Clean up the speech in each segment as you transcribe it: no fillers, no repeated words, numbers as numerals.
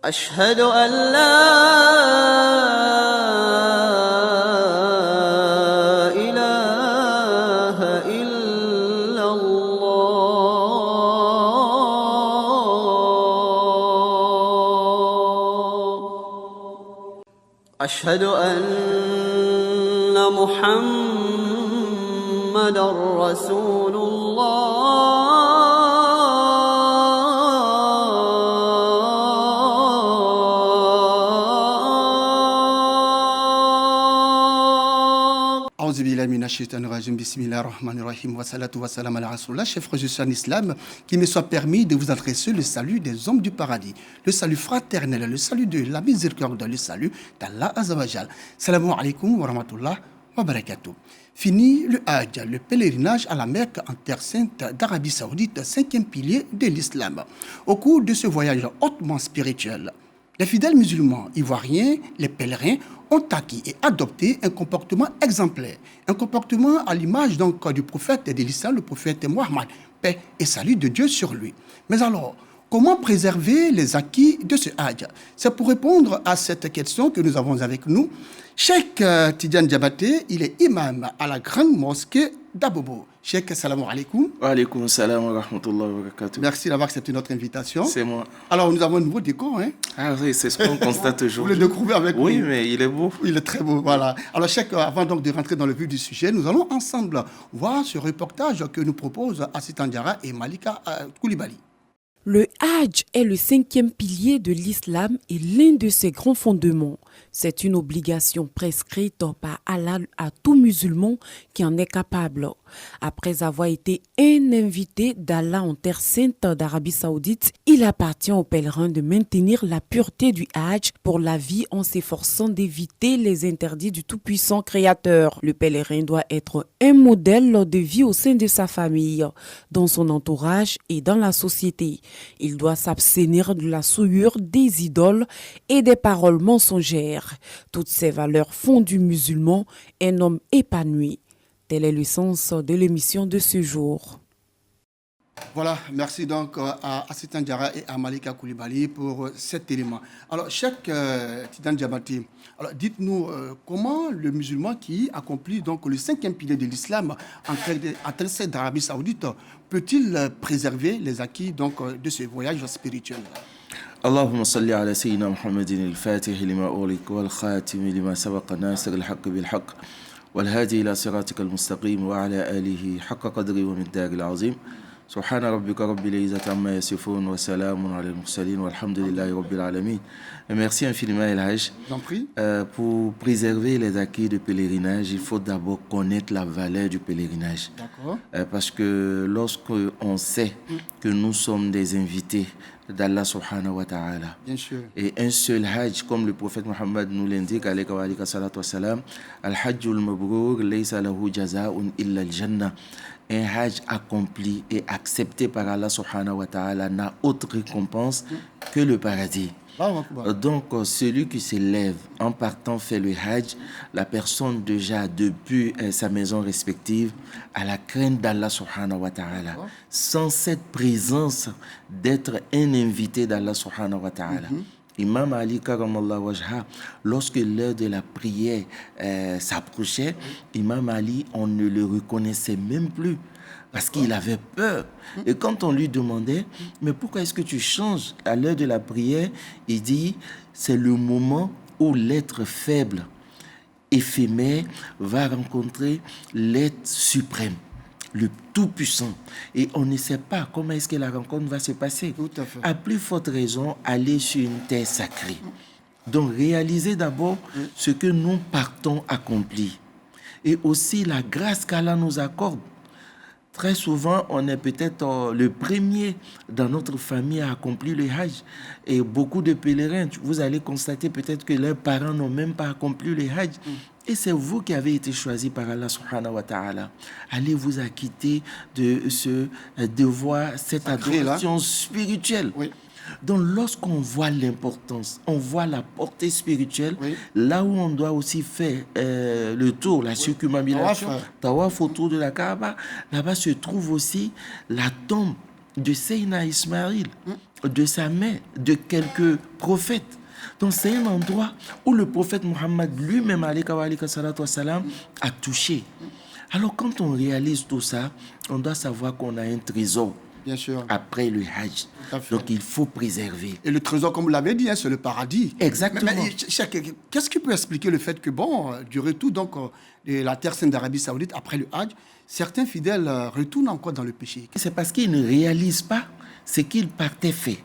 أشهد أن لا إله إلا الله أشهد أن محمدًا رسول الله Bismillahirrahmanirrahim. Wa salatu wa salam ala Rasulullah. Chers frères et sœurs en islam, qu'il me soit permis de vous adresser le salut des hommes du paradis, le salut fraternel, le salut de la miséricorde, le salut d'Allah Azzawajal. Salamu alaikum wa rahmatullah wa barakatuh. Fini le Hajj, le pèlerinage à la Mecque en terre sainte d'Arabie Saoudite, cinquième pilier de l'islam. Au cours de ce voyage hautement spirituel, les fidèles musulmans ivoiriens, les pèlerins, ont acquis et adopté un comportement exemplaire, un comportement à l'image donc du prophète de l'islam, le prophète Mohammed, paix et salut de Dieu sur lui. Mais alors, comment préserver les acquis de ce Hajj? C'est pour répondre à cette question que nous avons avec nous Cheikh Tidiane Diabaté, il est imam à la grande mosquée d'Abobo. Cheikh, salam alaikum. Wa alaikum salam wa rahmatullahi wa barakatuh. Merci d'avoir accepté notre invitation. C'est moi. Alors, nous avons un nouveau décor, hein? Ah oui, c'est ce qu'on constate aujourd'hui. Vous le découvrez avec Oui, nous. mais il est beau. Il est très beau, voilà. Alors, Cheikh, avant donc de rentrer dans le vif du sujet, nous allons ensemble voir ce reportage que nous proposent Assistant Diarra et Malika Koulibaly. Le Hajj est le cinquième pilier de l'islam et l'un de ses grands fondements. C'est une obligation prescrite par Allah à tout musulman qui en est capable. Après avoir été un invité d'Allah en terre sainte d'Arabie Saoudite, il appartient aux pèlerins de maintenir la pureté du Hajj pour la vie en s'efforçant d'éviter les interdits du tout-puissant Créateur. Le pèlerin doit être un modèle de vie au sein de sa famille, dans son entourage et dans la société. Il doit s'abstenir de la souillure des idoles et des paroles mensongères. Toutes ces valeurs font du musulman un homme épanoui. Tel est le sens de l'émission de ce jour. Voilà, merci donc à Assistant Diarra et à Malika Koulibaly pour cet élément. Alors, Cheikh Tidiane Diabaté, alors dites-nous comment le musulman qui accomplit donc le cinquième pilier de l'islam en terre sainte d'Arabie Saoudite peut-il préserver les acquis donc de ce voyage spirituel? اللهم صل على سيدنا محمد الفاتح لما أغلق والخاتم لما سبق ناصر الحق بالحق والهادي إلى صراطك المستقيم وعلى آله حق قدره ومقداره العظيم سبحان ربك رب العزة عما يصفون وسلام على المرسلين والحمد لله رب العالمين. Merci infiniment El Hajj. Pour préserver les acquis de pèlerinage, il faut d'abord connaître la valeur du pèlerinage. Parce que lorsqu'on sait que nous sommes des invités d'Allah subhanahu wa ta'ala, et un seul Hajj, comme le prophète Mohammed nous l'indique, alayhi wa salatu wa salam, al-hajjul mabrour laysa lahu jaza'un illa al-jannah. Un Hajj accompli et accepté par Allah subhanahu wa ta'ala n'a autre récompense que le paradis. Donc, celui qui s'élève en partant faire le Hajj, la personne déjà depuis sa maison respective a la crainte d'Allah subhanahu wa ta'ala. Sans cette présence d'être un invité d'Allah subhanahu wa ta'ala. Imam Ali karamallahu wajha, lorsque l'heure de la prière s'approchait, Imam Ali, on ne le reconnaissait même plus parce qu'il avait peur. Et quand on lui demandait, mais pourquoi est-ce que tu changes à l'heure de la prière, il dit, c'est le moment où l'être faible, éphémère, va rencontrer l'être suprême, le Tout-Puissant. Et on ne sait pas comment est-ce que la rencontre va se passer. Tout à fait. À plus forte raison, aller sur une terre sacrée. Donc, réaliser d'abord ce que nous partons accomplir. Et aussi la grâce qu'Allah nous accorde. Très souvent, on est peut-être le premier dans notre famille à accomplir le Hajj. Et beaucoup de pèlerins, vous allez constater peut-être que leurs parents n'ont même pas accompli le Hajj. Et c'est vous qui avez été choisi par Allah subhanahu wa ta'ala. Allez vous acquitter de ce devoir, cette adoration spirituelle. Oui. Donc, lorsqu'on voit l'importance, on voit la portée spirituelle, là où on doit aussi faire le tour, la circumambulation, tawaf autour de la Kaaba, là-bas se trouve aussi la tombe de Seyna Ismaïl, de sa main de quelques prophètes. Donc c'est un endroit où le prophète Mohammed lui-même a touché. Alors quand on réalise tout ça, on doit savoir qu'on a un trésor. Bien sûr. Après le Hajj. Donc il faut préserver. Et le trésor, comme vous l'avez dit, hein, c'est le paradis. Exactement. Mais qu'est-ce qui peut expliquer le fait que, du retour donc, de la terre sainte d'Arabie Saoudite après le Hajj, certains fidèles retournent encore dans le péché? C'est parce qu'ils ne réalisent pas ce qu'ils partaient faire.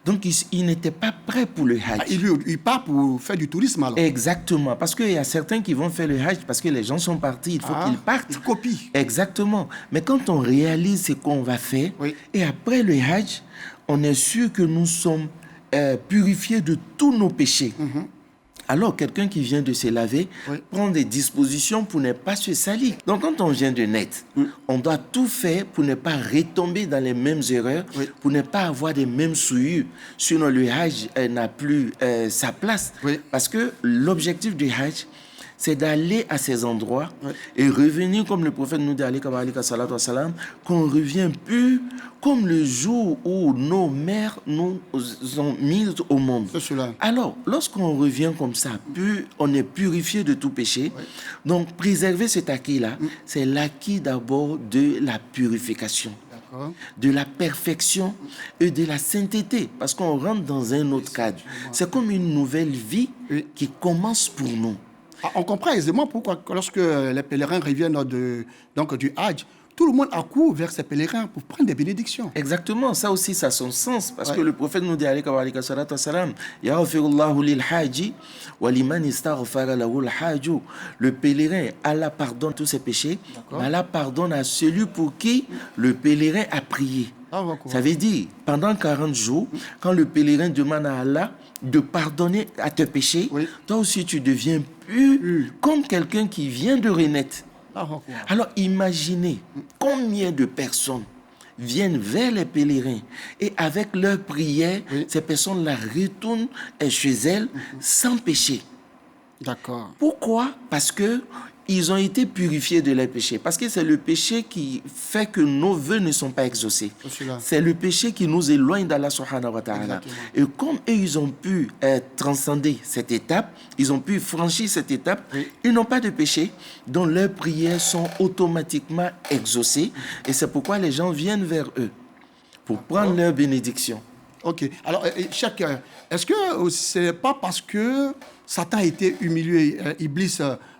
Donc, ils n'étaient pas prêts pour le Hajj. Ils partent pour faire du tourisme alors? Exactement. Parce qu'il y a certains qui vont faire le Hajj parce que les gens sont partis. Il faut qu'ils partent. Ils copient. Exactement. Mais quand on réalise ce qu'on va faire, et après le Hajj, on est sûr que nous sommes purifiés de tous nos péchés. Alors, quelqu'un qui vient de se laver prend des dispositions pour ne pas se salir. Donc, quand on vient de naître, on doit tout faire pour ne pas retomber dans les mêmes erreurs, pour ne pas avoir les mêmes souillures. Sinon, le Hajj n'a plus sa place. Parce que l'objectif du Hajj, c'est d'aller à ces endroits et revenir comme le prophète nous dit, qu'on revient pur comme le jour où nos mères nous ont mis au monde. Alors, lorsqu'on revient comme ça, pur, on est purifié de tout péché. Donc, préserver cet acquis-là, c'est l'acquis d'abord de la purification, de la perfection et de la sainteté, parce qu'on rentre dans un autre cadre. C'est comme une nouvelle vie qui commence pour nous. On comprend aisément pourquoi, lorsque les pèlerins reviennent du Hajj, tout le monde accourt vers ces pèlerins pour prendre des bénédictions. Exactement, ça aussi, ça a son sens. Parce que le prophète nous dit, le pèlerin, Allah pardonne tous ses péchés, Allah pardonne à celui pour qui le pèlerin a prié. Ça veut dire, pendant 40 jours, quand le pèlerin demande à Allah de pardonner à tes péchés, toi aussi tu deviens pur comme quelqu'un qui vient de renaître. Alors imaginez combien de personnes viennent vers les pèlerins et avec leur prière, ces personnes-là retournent chez elles sans péché. D'accord. Pourquoi? Parce que ils ont été purifiés de leurs péchés. Parce que c'est le péché qui fait que nos vœux ne sont pas exaucés. C'est le péché qui nous éloigne d'Allah subhanahu wa ta'ala. Et comme eux, ils ont pu transcender cette étape, ils ont pu franchir cette étape, ils n'ont pas de péché, donc leurs prières sont automatiquement exaucées. Et c'est pourquoi les gens viennent vers eux pour prendre leur bénédiction. Ok. Alors, est-ce que ce n'est pas parce que Satan a été humilié, Iblis,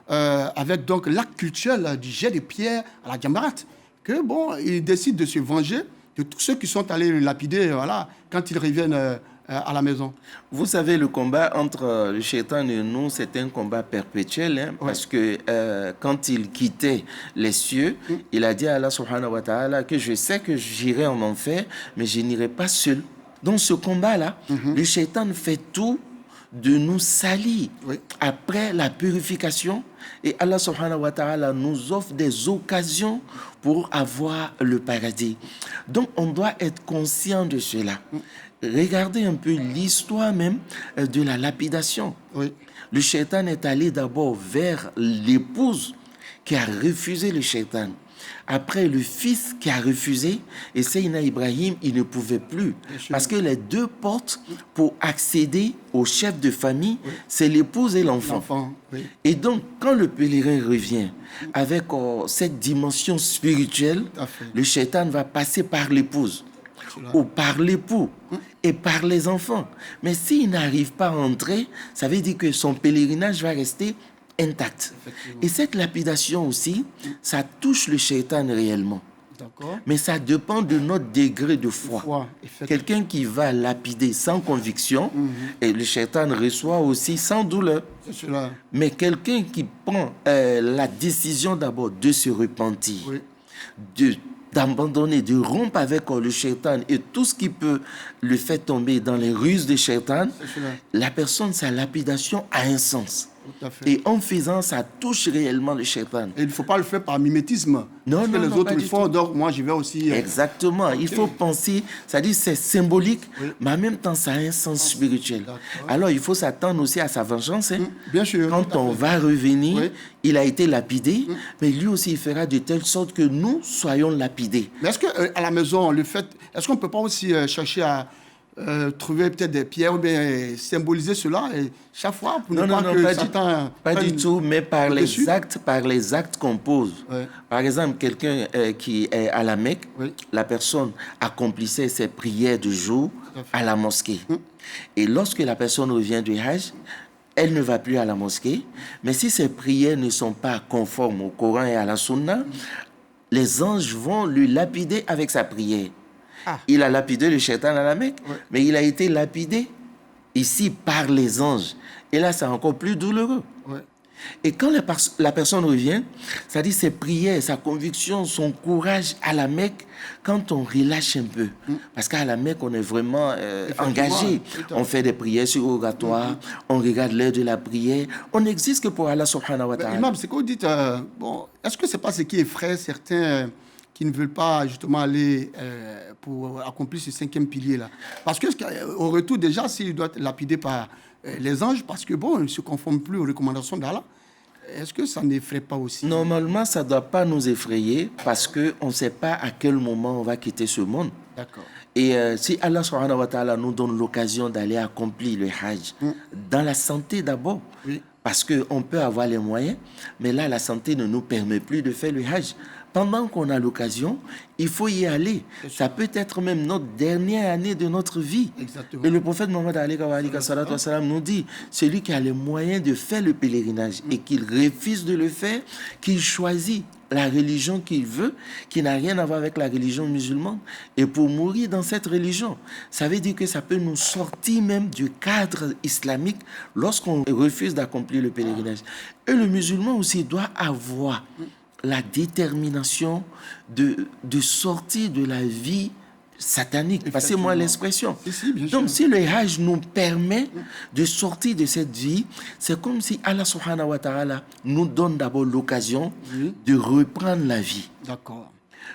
avec donc l'acte culturel du jet de pierre à la Jamarat, que il décide de se venger de tous ceux qui sont allés le lapider, quand ils reviennent à la maison? Vous savez, le combat entre le shaitan et nous, c'est un combat perpétuel, parce que quand il quittait les cieux, il a dit à Allah subhanahu wa ta'ala que je sais que j'irai en enfer, mais je n'irai pas seul. Donc ce combat-là, le shaitan fait tout de nous salir après la purification, et Allah subhanahu wa ta'ala nous offre des occasions pour avoir le paradis. Donc on doit être conscient de cela. Regardez un peu l'histoire même de la lapidation. Le shaitan est allé d'abord vers l'épouse qui a refusé le shaitan. Après, le fils qui a refusé, et Sayyidina Ibrahim, il ne pouvait plus. Parce que les deux portes pour accéder au chef de famille, c'est l'épouse et l'enfant. Et donc, quand le pèlerin revient avec cette dimension spirituelle, le shaitan va passer par l'épouse, ou par l'époux, et par les enfants. Mais s'il n'arrive pas à entrer, ça veut dire que son pèlerinage va rester intact. Et cette lapidation aussi, ça touche le shaitan réellement. Mais ça dépend de notre degré de foi. Quelqu'un qui va lapider sans conviction, et le shaitan reçoit aussi sans douleur. Mais quelqu'un qui prend la décision d'abord de se repentir, d'abandonner, de rompre avec le shaitan et tout ce qui peut le faire tomber dans les ruses du shaitan, la personne, sa lapidation a un sens. Et en faisant, ça touche réellement le shaitan. Et il ne faut pas le faire par mimétisme. Non, les autres le font, donc moi je vais aussi... Exactement. Il faut penser, c'est-à-dire c'est symbolique, mais en même temps ça a un sens spirituel. Alors il faut s'attendre aussi à sa vengeance. Bien sûr. Quand on va revenir, il a été lapidé, mais lui aussi il fera de telle sorte que nous soyons lapidés. Mais est-ce qu'à la maison, est-ce qu'on ne peut pas aussi chercher à trouver peut-être des pierres ou bien symboliser cela et chaque fois pour ne Non, pas non, que pas Satan pas du prenne tout, mais par dessus. les actes qu'on pose. Ouais. Par exemple, quelqu'un qui est à la Mecque, Oui. la personne accomplissait ses prières du jour Tout à fait. à la mosquée. Et lorsque la personne revient du Hajj, elle ne va plus à la mosquée. Mais si ses prières ne sont pas conformes au Coran et à la Sunna, les anges vont lui lapider avec sa prière. Ah. Il a lapidé le shaitan à la Mecque, Ouais. mais il a été lapidé ici par les anges. Et là, c'est encore plus douloureux. Ouais. Et quand la personne revient, c'est-à-dire ses prières, sa conviction, son courage à la Mecque, quand on relâche un peu, parce qu'à la Mecque, on est vraiment engagé. tout à fait. On fait des prières surrogatoires, on regarde l'heure de la prière, on n'existe que pour Allah subhanahu wa Mais ta'ala. Imam, c'est que vous dites, bon, est-ce que c'est pas ce qui effraie certains qui ne veulent pas justement aller pour accomplir ce 5e pilier-là? Parce que au retour déjà, s'il doit être lapidé par les anges, parce que bon, il ne se conforme plus aux recommandations d'Allah, est-ce que ça n'effraie pas aussi? Normalement, ça ne doit pas nous effrayer parce qu'on ne sait pas à quel moment on va quitter ce monde. D'accord. Et si Allah subhanahu wa ta'ala nous donne l'occasion d'aller accomplir le Hajj, dans la santé d'abord, Oui. parce qu'on peut avoir les moyens, mais là, la santé ne nous permet plus de faire le Hajj. Pendant qu'on a l'occasion, il faut y aller. Ça peut être même notre dernière année de notre vie. Exactement. Et le prophète Mohammed nous dit, celui qui a les moyens de faire le pèlerinage et qu'il refuse de le faire, qu'il choisit la religion qu'il veut, qui n'a rien à voir avec la religion musulmane, et pour mourir dans cette religion. Ça veut dire que ça peut nous sortir même du cadre islamique lorsqu'on refuse d'accomplir le pèlerinage. Et le musulman aussi doit avoir la détermination de sortir de la vie satanique. Passez-moi l'expression. Si, bien sûr. Donc, si le Hajj nous permet de sortir de cette vie, c'est comme si Allah subhanahu wa ta'ala nous donne d'abord l'occasion de reprendre la vie, D'accord.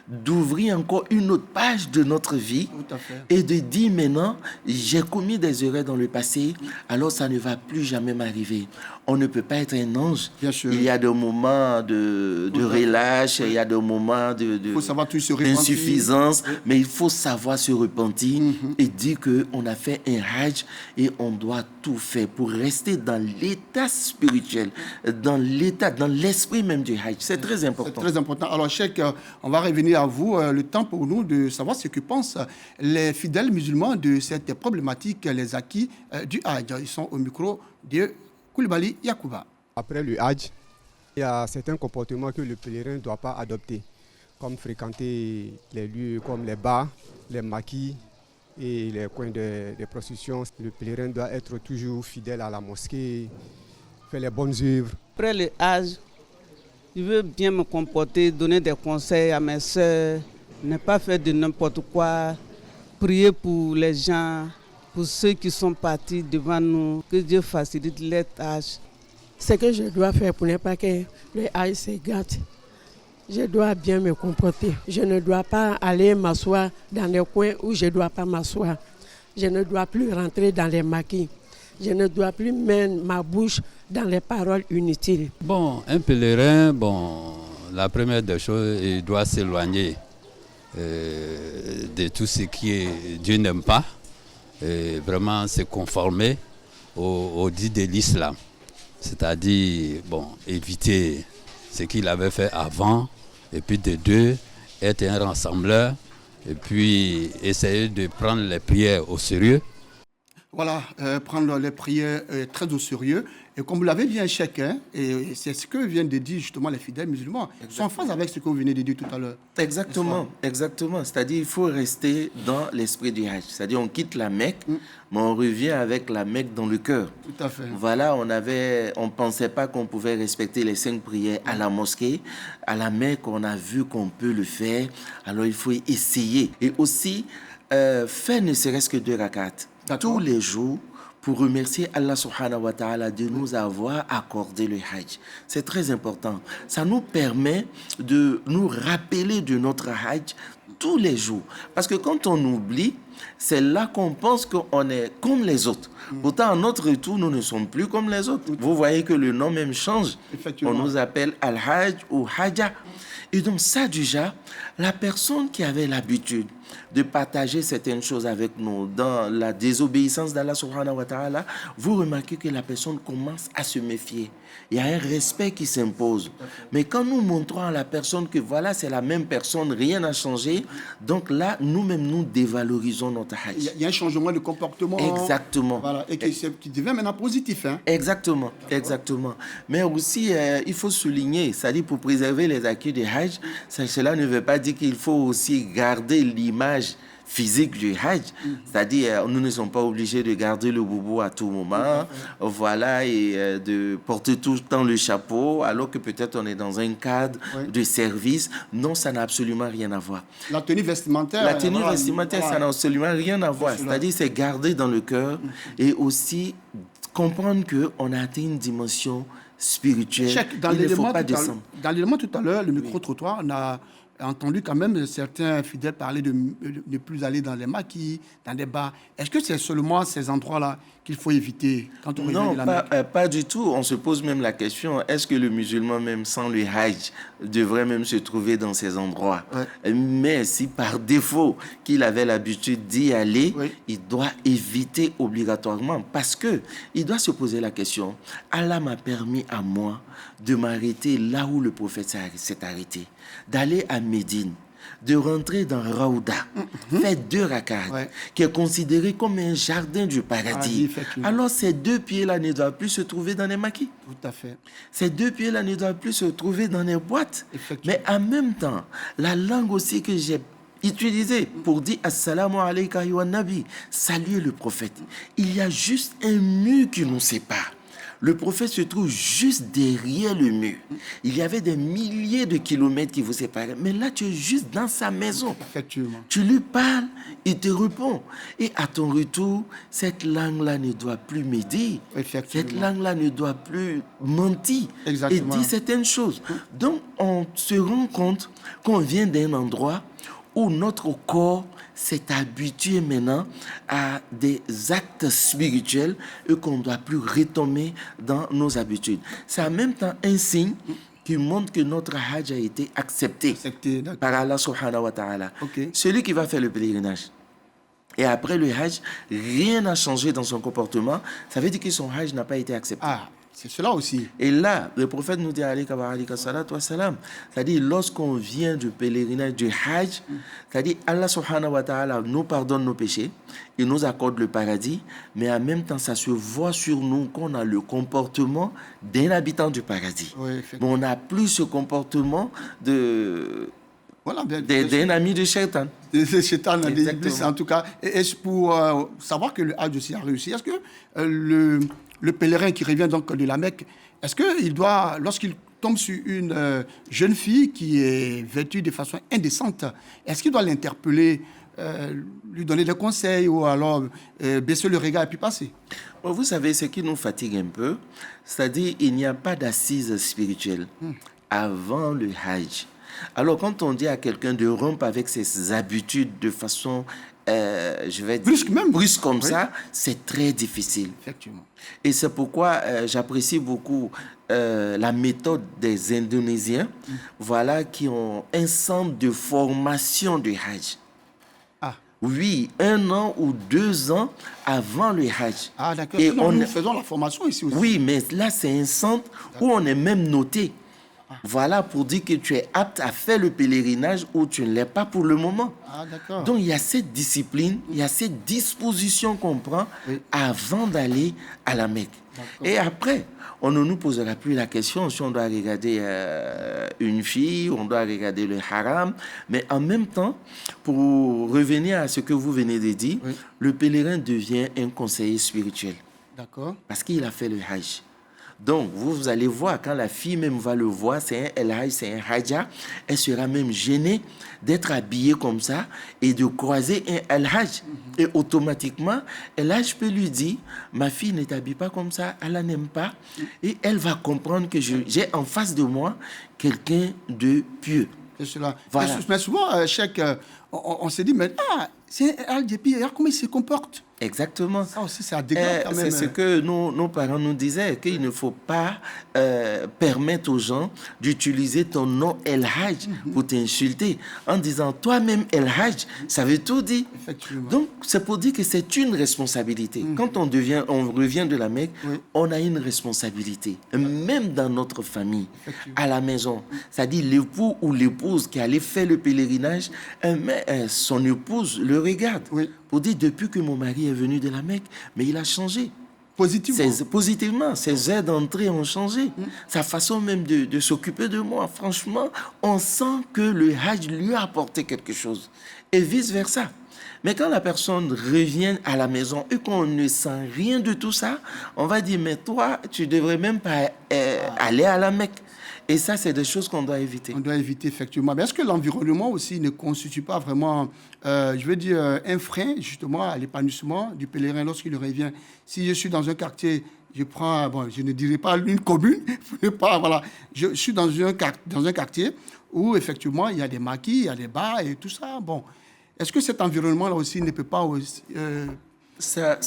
d'ouvrir encore une autre page de notre vie Tout à fait. et de dire maintenant, j'ai commis des erreurs dans le passé, alors ça ne va plus jamais m'arriver. On ne peut pas être un ange. Bien sûr. Il y a des moments de relâche, il y a des moments Il faut savoir toujours se repentir. d'insuffisance, mais il faut savoir se repentir et dire qu'on a fait un Hajj et on doit tout faire pour rester dans l'état spirituel, dans l'esprit même du Hajj. C'est très C'est important. très important. Alors, Cheikh, on va revenir à vous. Le temps pour nous de savoir ce que pensent les fidèles musulmans de cette problématique, les acquis du Hajj. Ils sont au micro de Koulibaly Yakouba. Après le Hajj, il y a certains comportements que le pèlerin ne doit pas adopter, comme fréquenter les lieux comme les bars, les maquis et les coins de prostitution. Le pèlerin doit être toujours fidèle à la mosquée, faire les bonnes œuvres. Après le Hajj, je veux bien me comporter, donner des conseils à mes soeurs, ne pas faire de n'importe quoi, prier pour les gens, pour ceux qui sont partis devant nous, que Dieu facilite les tâches. Ce que je dois faire pour ne pas que le Hajj se gâte. Je dois bien me comporter. Je ne dois pas aller m'asseoir dans les coins où je ne dois pas m'asseoir. Je ne dois plus rentrer dans les maquis. Je ne dois plus mettre ma bouche dans les paroles inutiles. Bon, un pèlerin, la première des choses, il doit s'éloigner de tout ce qui Dieu n'aime pas, et vraiment se conformer au dit de l'islam. C'est-à-dire, éviter ce qu'il avait fait avant, et puis de deux, être un rassembleur, et puis essayer de prendre les prières au sérieux. Voilà, prendre les prières très au sérieux. Et comme vous l'avez dit, chacun, et c'est ce que viennent de dire justement les fidèles musulmans, ils sont en phase avec ce que vous venez de dire tout à l'heure. Exactement. C'est-à-dire qu'il faut rester dans l'esprit du Hajj. C'est-à-dire on quitte la Mecque, mais on revient avec la Mecque dans le cœur. Tout à fait. Voilà, on pensait pas qu'on pouvait respecter les 5 prières à la mosquée. À la Mecque, on a vu qu'on peut le faire. Alors il faut essayer. Et aussi, faire ne serait-ce que 2 rakats tous les jours, pour remercier Allah subhanahu wa ta'ala de nous avoir accordé le Hajj. C'est très important. Ça nous permet de nous rappeler de notre Hajj tous les jours. Parce que quand on oublie, c'est là qu'on pense qu'on est comme les autres. Pourtant, à notre retour, nous ne sommes plus comme les autres. Vous voyez que le nom même change. On nous appelle Al-Hajj ou Haja. Et donc ça déjà, la personne qui avait l'habitude de partager certaines choses avec nous dans la désobéissance d'Allah subhanahu wa ta'ala, vous remarquez que la personne commence à se méfier. Il y a un respect qui s'impose. Mais quand nous montrons à la personne que voilà, c'est la même personne, rien n'a changé, donc là, nous-mêmes, nous dévalorisons notre hajj. Il y a un changement de comportement. Exactement. Voilà, et qui devient maintenant positif. Hein. Exactement, exactement. Mais aussi, il faut souligner, c'est-à-dire pour préserver les acquis du hajj, cela ne veut pas dire qu'il faut aussi garder l'image physique du hajj, c'est-à-dire nous ne sommes pas obligés de garder le boubou à tout moment, voilà, et de porter tout le temps le chapeau, alors que peut-être on est dans un cadre de service. Non, ça n'a absolument rien à voir. La tenue vestimentaire. La tenue vestimentaire, ça n'a absolument rien à voir. C'est-à-dire c'est garder dans le cœur et aussi comprendre qu'on a atteint une dimension spirituelle. Dans l'élément tout à l'heure, le micro-trottoir, on a entendu quand même certains fidèles parler de ne plus aller dans les maquis, dans des bars. Est-ce que c'est seulement ces endroits-là qu'il faut éviter quand on revient de la Mecque? Pas du tout. On se pose même la question, est-ce que le musulman, même sans le hajj, devrait même se trouver dans ces endroits? Mais si par défaut qu'il avait l'habitude d'y aller, il doit éviter obligatoirement, parce que il doit se poser la question, Allah m'a permis à moi de m'arrêter là où le prophète s'est arrêté, d'aller à Médine, de rentrer dans Raouda, faire 2 rak'at, qui est considéré comme un jardin du paradis. Alors ces 2 pieds-là ne doivent plus se trouver dans les maquis. Tout à fait. Ces 2 pieds-là ne doivent plus se trouver dans les boîtes. Mais en même temps, la langue aussi que j'ai utilisée pour dire Assalamu alayka ya Nabi, saluer le prophète. Il y a juste un mur qui nous sépare. Le prophète se trouve juste derrière le mur. Il y avait des milliers de kilomètres qui vous séparaient. Mais là, tu es juste dans sa maison. Effectivement. Tu lui parles, il te répond. Et à ton retour, cette langue-là ne doit plus médire. Cette langue-là ne doit plus mentir et dire certaines choses. Donc, on se rend compte qu'on vient d'un endroit où notre corps s'est habitué maintenant à des actes spirituels et qu'on ne doit plus retomber dans nos habitudes. C'est en même temps un signe qui montre que notre hajj a été accepté par Allah subhanahu wa ta'ala. Celui qui va faire le pèlerinage et après le hajj, rien n'a changé dans son comportement, ça veut dire que son hajj n'a pas été accepté. C'est cela aussi. Et là, le prophète nous dit, c'est-à-dire lorsqu'on vient du pèlerinage du hajj, c'est-à-dire Allah subhanahu wa ta'ala nous pardonne nos péchés, il nous accorde le paradis, mais en même temps, ça se voit sur nous qu'on a le comportement d'un habitant du paradis. Mais on n'a plus ce comportement d'un ami de Shaitan. De Shaitan, d'Iblis en tout cas. Et pour savoir que le hajj aussi a réussi, est-ce que le pèlerin qui revient donc de la Mecque, est-ce qu'il doit, lorsqu'il tombe sur une jeune fille qui est vêtue de façon indécente, est-ce qu'il doit l'interpeller, lui donner des conseils ou alors baisser le regard et puis passer? Vous savez, ce qui nous fatigue un peu, c'est-à-dire il n'y a pas d'assise spirituelle avant le hajj. Alors quand on dit à quelqu'un de rompre avec ses habitudes de façon je vais dire brusque comme ça, c'est très difficile. Effectivement. Et c'est pourquoi j'apprécie beaucoup la méthode des Indonésiens, voilà, qui ont un centre de formation de hajj. Oui, 1 an ou 2 ans avant le hajj. D'accord. Et nous faisons la formation ici aussi. Oui, mais là, c'est un centre où on est même noté. Voilà, pour dire que tu es apte à faire le pèlerinage ou tu ne l'es pas pour le moment. Donc, il y a cette discipline, il y a cette disposition qu'on prend avant d'aller à la Mecque. Et après, on ne nous posera plus la question si on doit regarder une fille, on doit regarder le haram. Mais en même temps, pour revenir à ce que vous venez de dire, le pèlerin devient un conseiller spirituel. D'accord. Parce qu'il a fait le hajj. Donc, vous allez voir, quand la fille même va le voir, c'est un El-Hajj, c'est un Hajja, elle sera même gênée d'être habillée comme ça et de croiser un El-Hajj. Et automatiquement, El-Hajj peut lui dire, ma fille ne t'habille pas comme ça, Allah n'aime pas. Et elle va comprendre que j'ai en face de moi quelqu'un de pieux. C'est cela. Voilà. Mais souvent, on se dit, mais c'est un Hajj et puis regarde comment il se comporte. Exactement. Ça aussi, c'est à dégrader quand même. C'est ce que nos parents nous disaient, qu'il ne faut pas permettre aux gens d'utiliser ton nom El Hajj pour t'insulter en disant toi-même El Hajj, ça veut tout dire. Effectivement. Donc, c'est pour dire que c'est une responsabilité. Quand on revient de la Mecque, on a une responsabilité. Même dans notre famille, à la maison. C'est-à-dire l'époux ou l'épouse qui allait faire le pèlerinage, mais son épouse le regarde. Pour dire, depuis que mon mari est venu de la Mecque, mais il a changé. Positivement, ses aides d'entrée ont changé. Sa façon même de s'occuper de moi, franchement, on sent que le Hajj lui a apporté quelque chose. Et vice-versa. Mais quand la personne revient à la maison et qu'on ne sent rien de tout ça, on va dire, mais toi, tu devrais même pas aller à la Mecque. Et ça, c'est des choses qu'on doit éviter. On doit éviter, effectivement. Mais est-ce que l'environnement aussi ne constitue pas vraiment, je veux dire, un frein, justement, à l'épanouissement du pèlerin lorsqu'il revient? Si je suis dans un quartier, je prends, bon, je ne dirais pas une commune, voilà, je suis dans un quartier où, effectivement, il y a des maquis, il y a des bars et tout ça. Bon, est-ce que cet environnement-là aussi ne peut pas aussi... Ça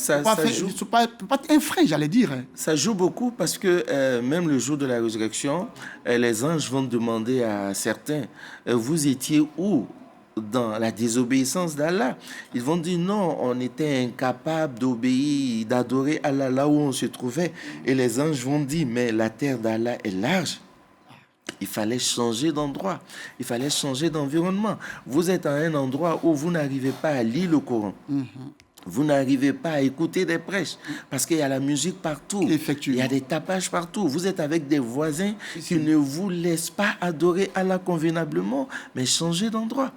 joue. peut pas être un frein, j'allais dire. Ça joue beaucoup parce que même le jour de la résurrection, les anges vont demander à certains, vous étiez où dans la désobéissance d'Allah? Ils vont dire non, on était incapable d'obéir, d'adorer Allah là où on se trouvait. Et les anges vont dire, mais la terre d'Allah est large. Il fallait changer d'endroit, il fallait changer d'environnement. Vous êtes à un endroit où vous n'arrivez pas à lire le Coran. Vous n'arrivez pas à écouter des prêches parce qu'il y a la musique partout. Il y a des tapages partout. Vous êtes avec des voisins qui ne vous laissent pas adorer Allah convenablement, mais changer d'endroit.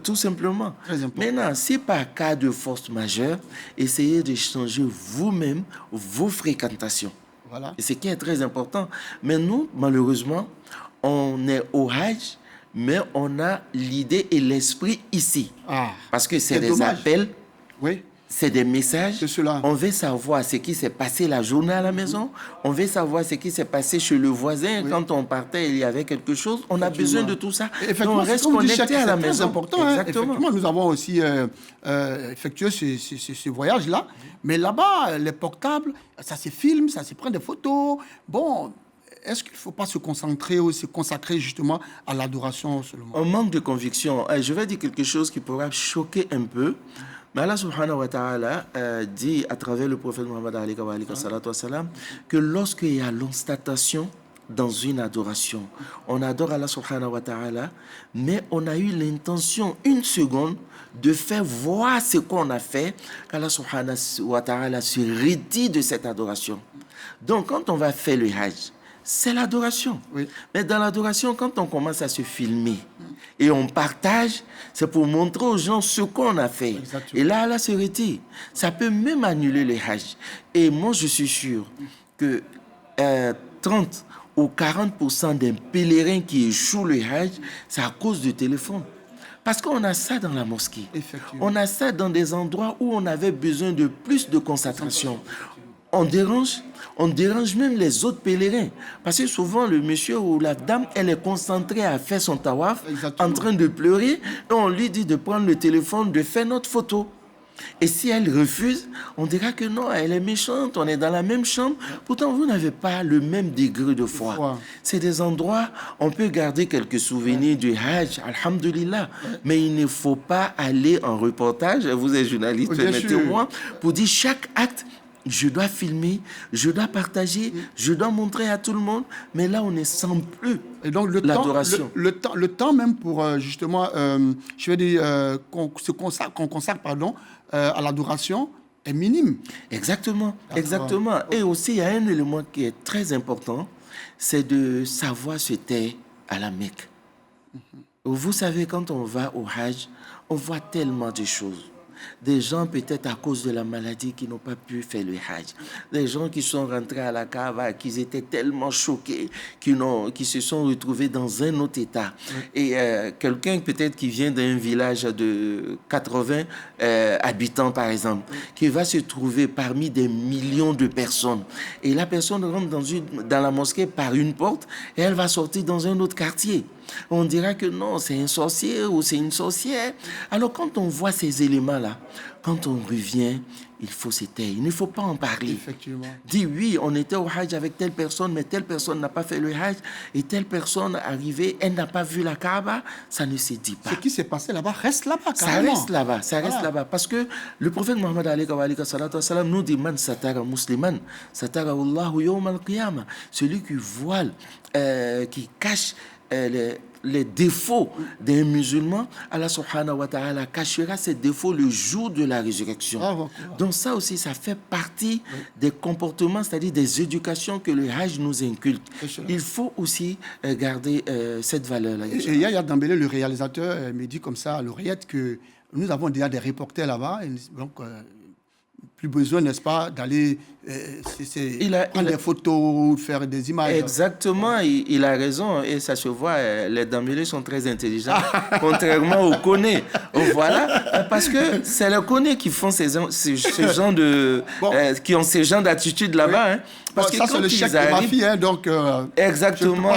Tout simplement. Maintenant, si par cas de force majeure, essayez de changer vous-même vos fréquentations. Voilà. Et ce qui est très important. Mais nous, malheureusement, on est au Hajj, mais on a l'idée et l'esprit ici. Parce que c'est des appels. C'est des messages. On veut savoir ce qui s'est passé la journée à la maison. On veut savoir ce qui s'est passé chez le voisin. Quand on partait, il y avait quelque chose. On a besoin de tout ça. Effectivement, on reste connecté à la maison. C'est important. Effectivement, nous avons aussi effectué ce voyage-là. Mais là-bas, les portables, ça se filme, ça se prend des photos. Bon, est-ce qu'il ne faut pas se concentrer ou se consacrer justement à l'adoration seulement? On manque de conviction. Je vais dire quelque chose qui pourra choquer un peu. Mais Allah subhanahu wa ta'ala dit à travers le prophète Muhammad que lorsqu'il y a l'ostentation dans une adoration, on adore Allah subhanahu wa ta'ala, mais on a eu l'intention, une seconde, de faire voir ce qu'on a fait, qu'Allah subhanahu wa ta'ala se retire de cette adoration. Donc quand on va faire le Hajj, c'est l'adoration. Mais dans l'adoration, quand on commence à se filmer et on partage, c'est pour montrer aux gens ce qu'on a fait. Et là, Allah se retire. Ça peut même annuler le Hajj. Et moi, je suis sûr que 30 ou 40% des pèlerins qui échouent le Hajj, c'est à cause du téléphone. Parce qu'on a ça dans la mosquée. On a ça dans des endroits où on avait besoin de plus de concentration. On dérange même les autres pèlerins. Parce que souvent, le monsieur ou la dame, elle est concentrée à faire son tawaf, en train de pleurer, et on lui dit de prendre le téléphone, de faire notre photo. Et si elle refuse, on dira que non, elle est méchante, on est dans la même chambre. Pourtant, vous n'avez pas le même degré de foi. C'est des endroits, on peut garder quelques souvenirs du Hajj, alhamdulillah, mais il ne faut pas aller en reportage, vous êtes journaliste, permettez-moi, pour dire chaque acte, je dois filmer, je dois partager, je dois montrer à tout le monde, mais là, on ne sent plus l'adoration. Le temps même pour, justement, je vais dire, qu'on consacre à l'adoration est minime. Exactement. Et aussi, il y a un élément qui est très important, c'est de savoir se taire à la Mecque. Vous savez, quand on va au Hajj, on voit tellement de choses. Des gens peut-être à cause de la maladie qui n'ont pas pu faire le Hajj. Des gens qui sont rentrés à la Kaaba, qui étaient tellement choqués, qui se sont retrouvés dans un autre état. Et quelqu'un peut-être qui vient d'un village de 80 habitants par exemple, qui va se trouver parmi des millions de personnes. Et la personne rentre dans la mosquée par une porte et elle va sortir dans un autre quartier. On dira que non, c'est un sorcier ou c'est une sorcière. Alors quand on voit ces éléments-là, quand on revient, il faut se taire. Il ne faut pas en parler. Effectivement. Dis oui, on était au Hajj avec telle personne, mais telle personne n'a pas fait le Hajj et telle personne arrivée, elle n'a pas vu la Kaaba. Ça ne se dit pas. Ce qui s'est passé là-bas reste là-bas, Ça carrément. reste là-bas, ça reste là-bas. Parce que le prophète Mohammed nous dit Man satara musliman, satara Allahu yawm al-qiyamah. Celui qui voile, qui cache les défauts d'un musulman, Allah subhanahu wa ta'ala cachera ses défauts le jour de la résurrection. Donc ça aussi, ça fait partie des comportements, c'est-à-dire des éducations que le Hajj nous inculque. Il faut aussi garder cette valeur-là. Et Yaya Dambélé, le réalisateur, me dit comme ça à l'oreillette que nous avons déjà des reporters là-bas, et donc plus besoin, n'est-ce pas, d'aller prendre des photos, faire des images. Exactement, il a raison et ça se voit, les Dambélés sont très intelligents, contrairement aux Koné. Voilà, parce que c'est les Koné qui font ce genre de... qui ont ce genre d'attitude là-bas. Hein. Parce que ça, c'est le chèque de ma fille, hein, donc... exactement,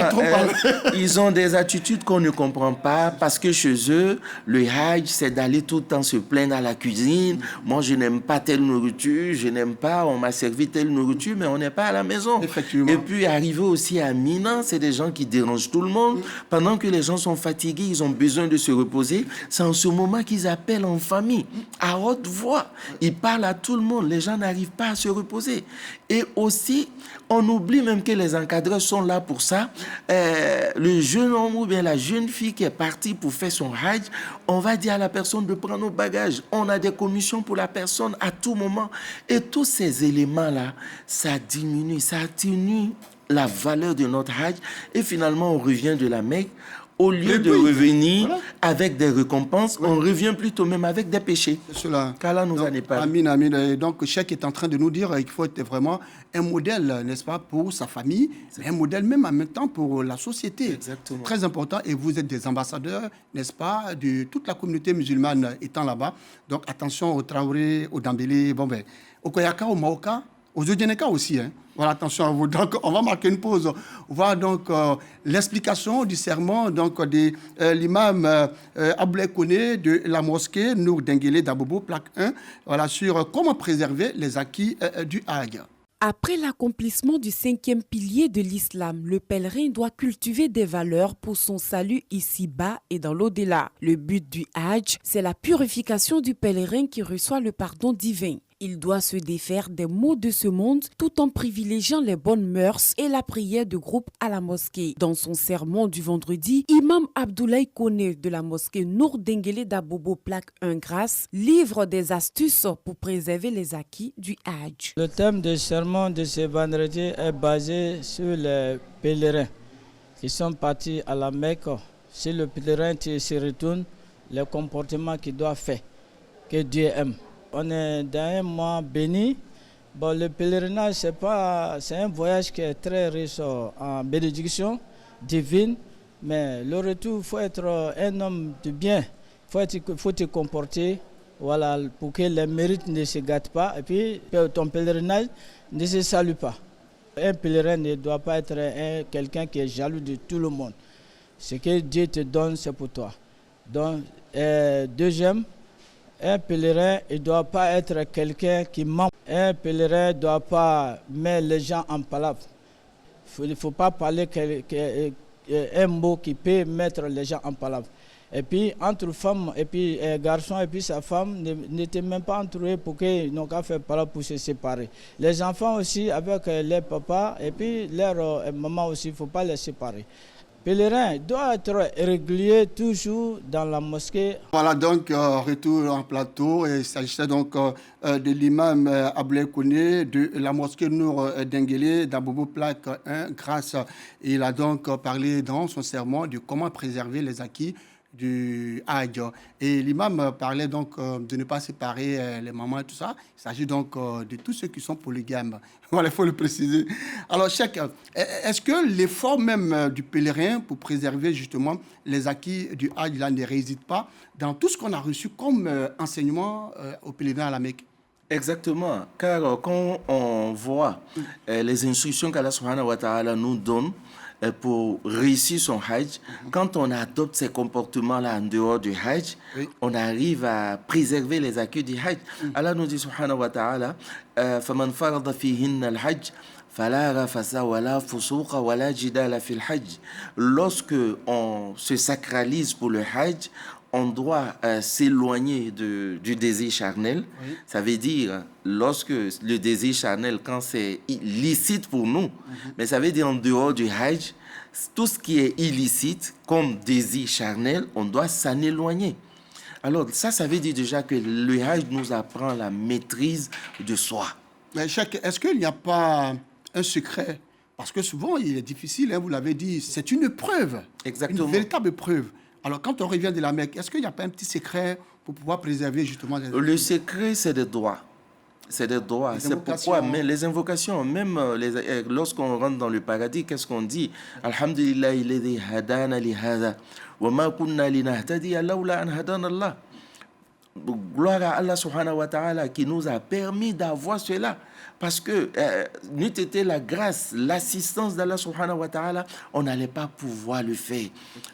ils ont des attitudes qu'on ne comprend pas parce que chez eux, le Hajj, c'est d'aller tout le temps se plaindre à la cuisine. Moi, je n'aime pas telle nourriture, je n'aime pas, on m'a servi telle nourriture, mais on n'est pas à la maison. Effectivement. Et puis, arriver aussi à Mina, c'est des gens qui dérangent tout le monde. Pendant que les gens sont fatigués, ils ont besoin de se reposer. C'est en ce moment qu'ils appellent en famille, à haute voix. Ils parlent à tout le monde. Les gens n'arrivent pas à se reposer. Et aussi, on oublie même que les encadreurs sont là pour ça. Le jeune homme ou bien la jeune fille qui est partie pour faire son Hajj, on va dire à la personne de prendre nos bagages. On a des commissions pour la personne à tout moment. Et tous ces éléments-là, ça diminue, ça atténue la valeur de notre Hajj. Et finalement, on revient de la Mecque. Au lieu de revenir avec des récompenses, on revient plutôt même avec des péchés. Qu'Allah nous en épargne. Amin, amin. Et donc, Cheikh est en train de nous dire qu'il faut être vraiment un modèle, n'est-ce pas, pour sa famille, mais un modèle même en même temps pour la société. Exactement. Très important. Et vous êtes des ambassadeurs, n'est-ce pas, de toute la communauté musulmane étant là-bas. Donc, attention aux Traoré, aux Dambélé, au Koyaka, au Maoka, aux Odjeneka aussi, hein. Voilà, attention à vous. Donc, on va marquer une pause. On va donc l'explication du serment donc, de l'imam Abdoulaye Koné de la mosquée Nour Denguélé d'Abobo, plaque 1, voilà, sur comment préserver les acquis du Hajj. Après l'accomplissement du 5e pilier de l'islam, le pèlerin doit cultiver des valeurs pour son salut ici-bas et dans l'au-delà. Le but du Hajj, c'est la purification du pèlerin qui reçoit le pardon divin. Il doit se défaire des maux de ce monde tout en privilégiant les bonnes mœurs et la prière de groupe à la mosquée. Dans son sermon du vendredi, Imam Abdoulaye Koné de la mosquée Nour Denguélé d'Abobo, plaque 1 Grâce, livre des astuces pour préserver les acquis du Hajj. Le thème du sermon de ce vendredi est basé sur les pèlerins qui sont partis à la Mecque. Si le pèlerin se retourne, le comportement qu'il doit faire, que Dieu aime. On est dans un mois béni. Bon, le pèlerinage, c'est un voyage qui est très riche en bénédiction divine. Mais le retour, il faut être un homme de bien. Il faut te comporter voilà, pour que les mérites ne se gâtent pas. Et puis, ton pèlerinage ne se salue pas. Un pèlerin ne doit pas être quelqu'un qui est jaloux de tout le monde. Ce que Dieu te donne, c'est pour toi. Donc, deuxième, un pèlerin ne doit pas être quelqu'un qui ment. Un pèlerin ne doit pas mettre les gens en palabre. Il ne faut pas parler un mot qui peut mettre les gens en palabre. Et puis, entre femmes et puis garçon et puis sa femme, n'étaient même pas entourés pour qu'ils n'ont qu'à faire palabre pour se séparer. Les enfants aussi, avec leur papa et puis leur maman aussi, il ne faut pas les séparer. Pèlerin doit être régulier toujours dans la mosquée. Voilà donc retour en plateau. Il s'agissait donc de l'imam Abdoulaye Koné de la mosquée Nour Denguélé d'Abobo, plaque 1 Grâce. Il a donc parlé dans son sermon de comment préserver les acquis du Hajj. Et l'imam parlait donc de ne pas séparer les mamans et tout ça. Il s'agit donc de tous ceux qui sont polygames. Voilà, il faut le préciser. Alors, Cheikh, est-ce que l'effort même du pèlerin pour préserver justement les acquis du Hajj là, ne réside pas dans tout ce qu'on a reçu comme enseignement au pèlerin à la Mecque? Exactement, car quand on voit les instructions qu'Allah subhanahu wa ta'ala nous donne, pour réussir son Hajj, quand on adopte ces comportements-là en dehors du Hajj, on arrive à préserver les acquis du Hajj. Allah nous dit, subhanahu wa ta'ala, فَمَنْ فَرَضَ فِيهِنَّ الْحَجِّ فَلَا رَفَثَ وَلَا فُسُوقَ وَلَا جِدَالَ فِي الْحَجِّ. Lorsque on se sacralise pour le Hajj, on doit s'éloigner du désir charnel. Ça veut dire, lorsque le désir charnel, quand c'est licite pour nous, mais ça veut dire en dehors du Hajj, tout ce qui est illicite, comme désir charnel, on doit s'en éloigner. Alors ça veut dire déjà que le Hajj nous apprend la maîtrise de soi. Mais Cheikh, est-ce qu'il n'y a pas un secret? Parce que souvent, il est difficile, hein, vous l'avez dit, c'est une preuve. Exactement. Une véritable preuve. Alors, quand on revient de la Mecque, est-ce qu'il n'y a pas un petit secret pour pouvoir préserver justement les... Le secret, c'est des droits. C'est des droits. C'est pourquoi même les invocations, même lorsqu'on rentre dans le paradis, qu'est-ce qu'on dit? Alhamdulillah, illadhi hadana li hadha, wa ma kunna linahtadiya lawla an hadana Allah. Gloire à Allah subhanahu wa ta'ala qui nous a permis d'avoir cela. Parce que n'eût été la grâce, l'assistance d'Allah subhanahu wa ta'ala, on n'allait pas pouvoir le faire.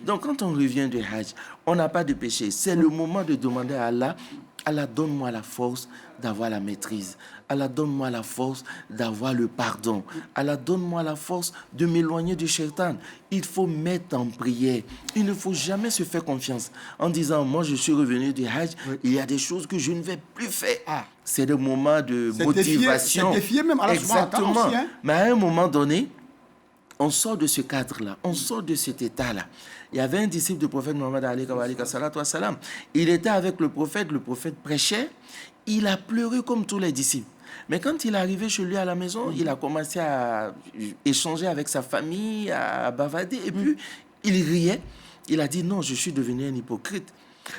Donc quand on revient du Hajj, on n'a pas de péché. C'est le moment de demander à Allah, Allah donne-moi la force d'avoir la maîtrise. Allah donne-moi la force d'avoir le pardon. Allah donne-moi la force de m'éloigner du shaitan. Il faut mettre en prière. Il ne faut jamais se faire confiance en disant, moi je suis revenu du Hajj, il y a des choses que je ne vais plus faire. C'est des moments de motivation. C'est défier même Allah. Exactement. Aussi, hein? Mais à un moment donné, on sort de ce cadre-là, on sort de cet état-là. Il y avait un disciple du prophète Mohammed alayhi wa sallam. Il était avec le prophète prêchait, il a pleuré comme tous les disciples. Mais quand il est arrivé chez lui à la maison, il a commencé à échanger avec sa famille, à bavader, et puis il riait. Il a dit non, je suis devenu un hypocrite.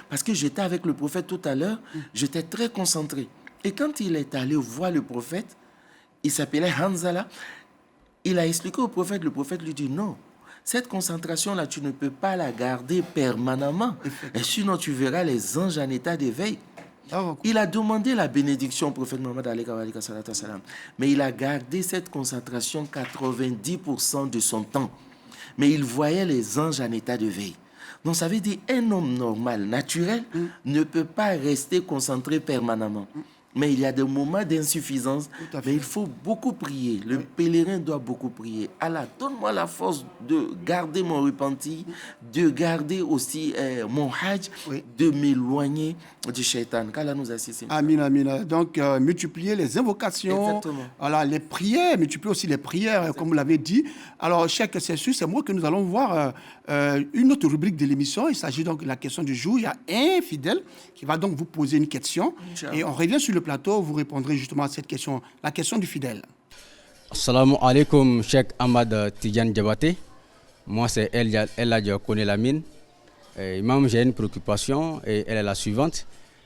Parce que j'étais avec le prophète tout à l'heure, j'étais très concentré. Et quand il est allé voir le prophète, il s'appelait Hanzala, il a expliqué au prophète, le prophète lui dit non, cette concentration-là, tu ne peux pas la garder permanemment. Et sinon, tu verras les anges en état d'éveil. Il a demandé la bénédiction au prophète Mohammed alayhi wa sallam. Mais il a gardé cette concentration 90% de son temps. Mais il voyait les anges en état d'éveil. Donc ça veut dire un homme normal, naturel, ne peut pas rester concentré permanemment. Mais il y a des moments d'insuffisance, mais il faut beaucoup prier. Le pèlerin doit beaucoup prier. Allah, donne-moi la force de garder mon repenti, de garder aussi mon hajj, de m'éloigner du shaitan. Qu'Allah nous assiste. Amin, amin. Donc, multiplier les invocations, voilà, les prières, multiplier aussi les prières, comme vous l'avez dit. Alors, Cheikh, c'est sûr, c'est moi que nous allons voir une autre rubrique de l'émission. Il s'agit donc de la question du jour. Il y a un fidèle qui va donc vous poser une question. Et on revient sur le plateau, vous répondrez justement à cette question, la question du fidèle. Assalamu alaikum, Cheikh Ahmad Tidjane Diabaté. Moi, c'est El Hadj Koné Lamine. Imam, j'ai une préoccupation et elle est la suivante.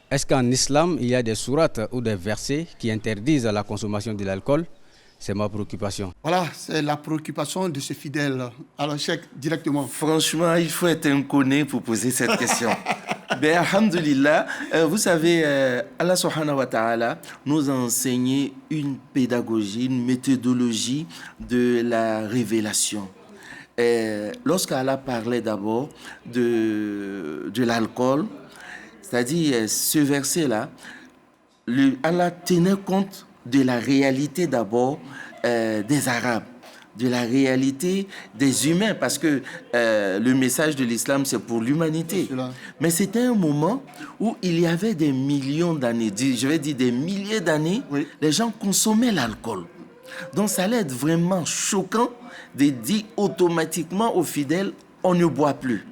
Est-ce qu'en islam, il y a des sourates ou des versets qui interdisent la consommation de l'alcool? C'est ma préoccupation. Voilà, c'est la préoccupation de ce fidèle. Alors, Cheikh, directement. Franchement, il faut être inconnu pour poser cette question. Ben, alhamdulillah, vous savez, Allah subhanahu wa ta'ala nous a enseigné une pédagogie, une méthodologie de la révélation. Lorsqu'Allah parlait d'abord de l'alcool, c'est-à-dire ce verset-là, Allah tenait compte de la réalité d'abord des Arabes, de la réalité des humains, parce que le message de l'islam, c'est pour l'humanité. Mais c'était un moment où il y avait des millions d'années, je vais dire des milliers d'années, les gens consommaient l'alcool. Donc ça allait être vraiment choquant de dire automatiquement aux fidèles, on ne boit plus.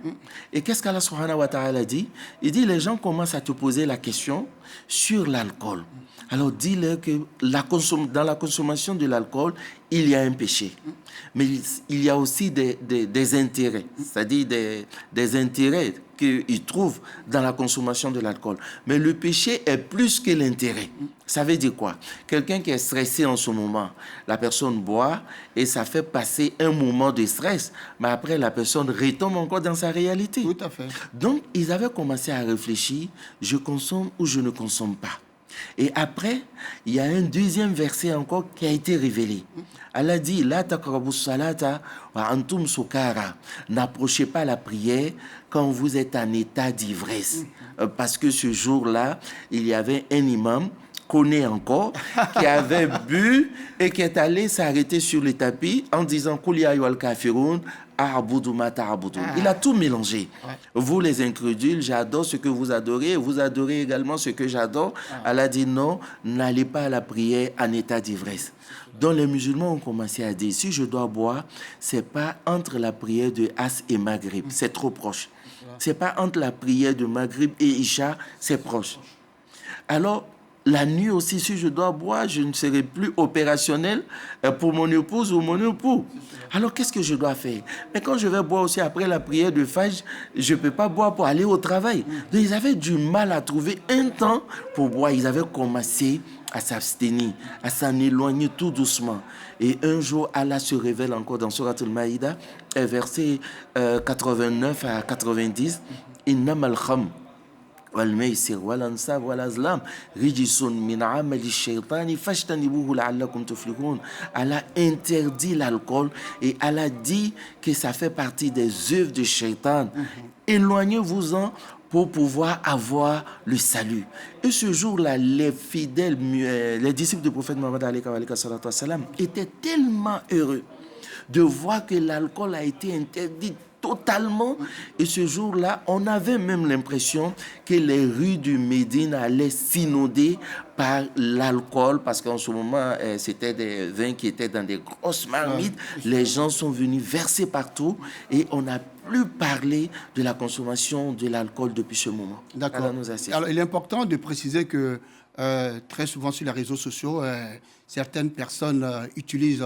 Et qu'est-ce qu'Allah subhanahu wa ta'ala dit? Il dit, les gens commencent à te poser la question sur l'alcool. Alors dis-leur que dans la consommation de l'alcool, il y a un péché. Mais il y a aussi des intérêts, c'est-à-dire des intérêts qu'ils trouvent dans la consommation de l'alcool. Mais le péché est plus que l'intérêt. Ça veut dire quoi? Quelqu'un qui est stressé en ce moment, la personne boit et ça fait passer un moment de stress, mais après la personne retombe encore dans sa réalité. Tout à fait. Donc, ils avaient commencé à réfléchir, je consomme ou je ne consomme pas. Et après, il y a un deuxième verset encore qui a été révélé. Allah dit, La taqrabu salata wa antum sukara. N'approchez pas la prière quand vous êtes en état d'ivresse. Parce que ce jour-là, il y avait un imam connaît encore, qui avait bu et qui est allé s'arrêter sur le tapis en disant Kuli ayyuhal kafirun a'budu ma ta'budun. Il a tout mélangé. Vous les incrédules, j'adore ce que vous adorez également ce que j'adore. Allah dit non, n'allez pas à la prière en état d'ivresse. Donc les musulmans ont commencé à dire si je dois boire, c'est pas entre la prière de As et Maghrib, c'est trop proche. C'est pas entre la prière de Maghrib et Isha, c'est proche. Alors la nuit aussi, si je dois boire, je ne serai plus opérationnel pour mon épouse ou mon époux. Alors, qu'est-ce que je dois faire? Mais quand je vais boire aussi après la prière de Fajr, je ne peux pas boire pour aller au travail. Donc, ils avaient du mal à trouver un temps pour boire. Ils avaient commencé à s'abstenir, à s'en éloigner tout doucement. Et un jour, Allah se révèle encore dans Surat al-Maïda, versets 89 à 90, « Innamal kham » والميسر والأنصاب والأزلام رجس من عمل الشيطان فاجتنبوه لعلكم تفلحون. Elle a interdit l'alcool et elle a dit que ça fait partie des œuvres de Shaitan. Éloignez-vous-en pour pouvoir avoir le salut. Et ce jour-là, les fidèles, les disciples du prophète Mohammed étaient tellement heureux de voir que l'alcool a été interdit totalement. Et ce jour-là, on avait même l'impression que les rues du Médine allaient s'inonder par l'alcool, parce qu'en ce moment, c'était des vins qui étaient dans des grosses marmites. Les gens sont venus verser partout et on n'a plus parlé de la consommation de l'alcool depuis ce moment. D'accord. Alors, il est important de préciser que très souvent sur les réseaux sociaux, certaines personnes utilisent,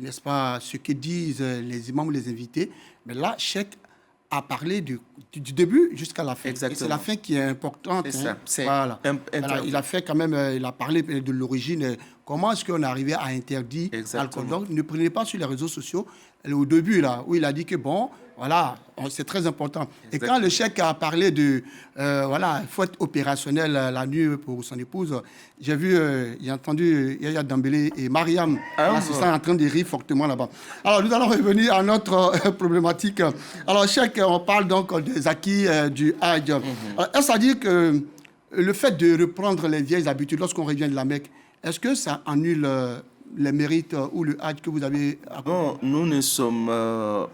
n'est-ce pas, ce que disent les imams ou les invités. Mais là, Cheikh a parlé du début jusqu'à la fin. Exactement. Et c'est la fin qui est importante. C'est ça. C'est voilà. Alors, il a fait quand même, il a parlé de l'origine. Comment est-ce qu'on est arrivé à interdire l'alcool? Donc, ne prenez pas sur les réseaux sociaux. Au début, là, où il a dit que bon, voilà, c'est très important. Exactement. Et quand le Cheikh a parlé de, voilà, il faut être opérationnel la nuit pour son épouse, j'ai vu, j'ai entendu Yaya Dambélé et Mariam l'assistant en train de rire fortement là-bas. Alors, nous allons revenir à notre problématique. Alors, Cheikh, on parle donc des acquis du Hajj. Est-ce à dire que le fait de reprendre les vieilles habitudes lorsqu'on revient de la Mecque, est-ce que ça annule les mérites ou le Hajj que vous avez accompli? Bon, nous ne sommes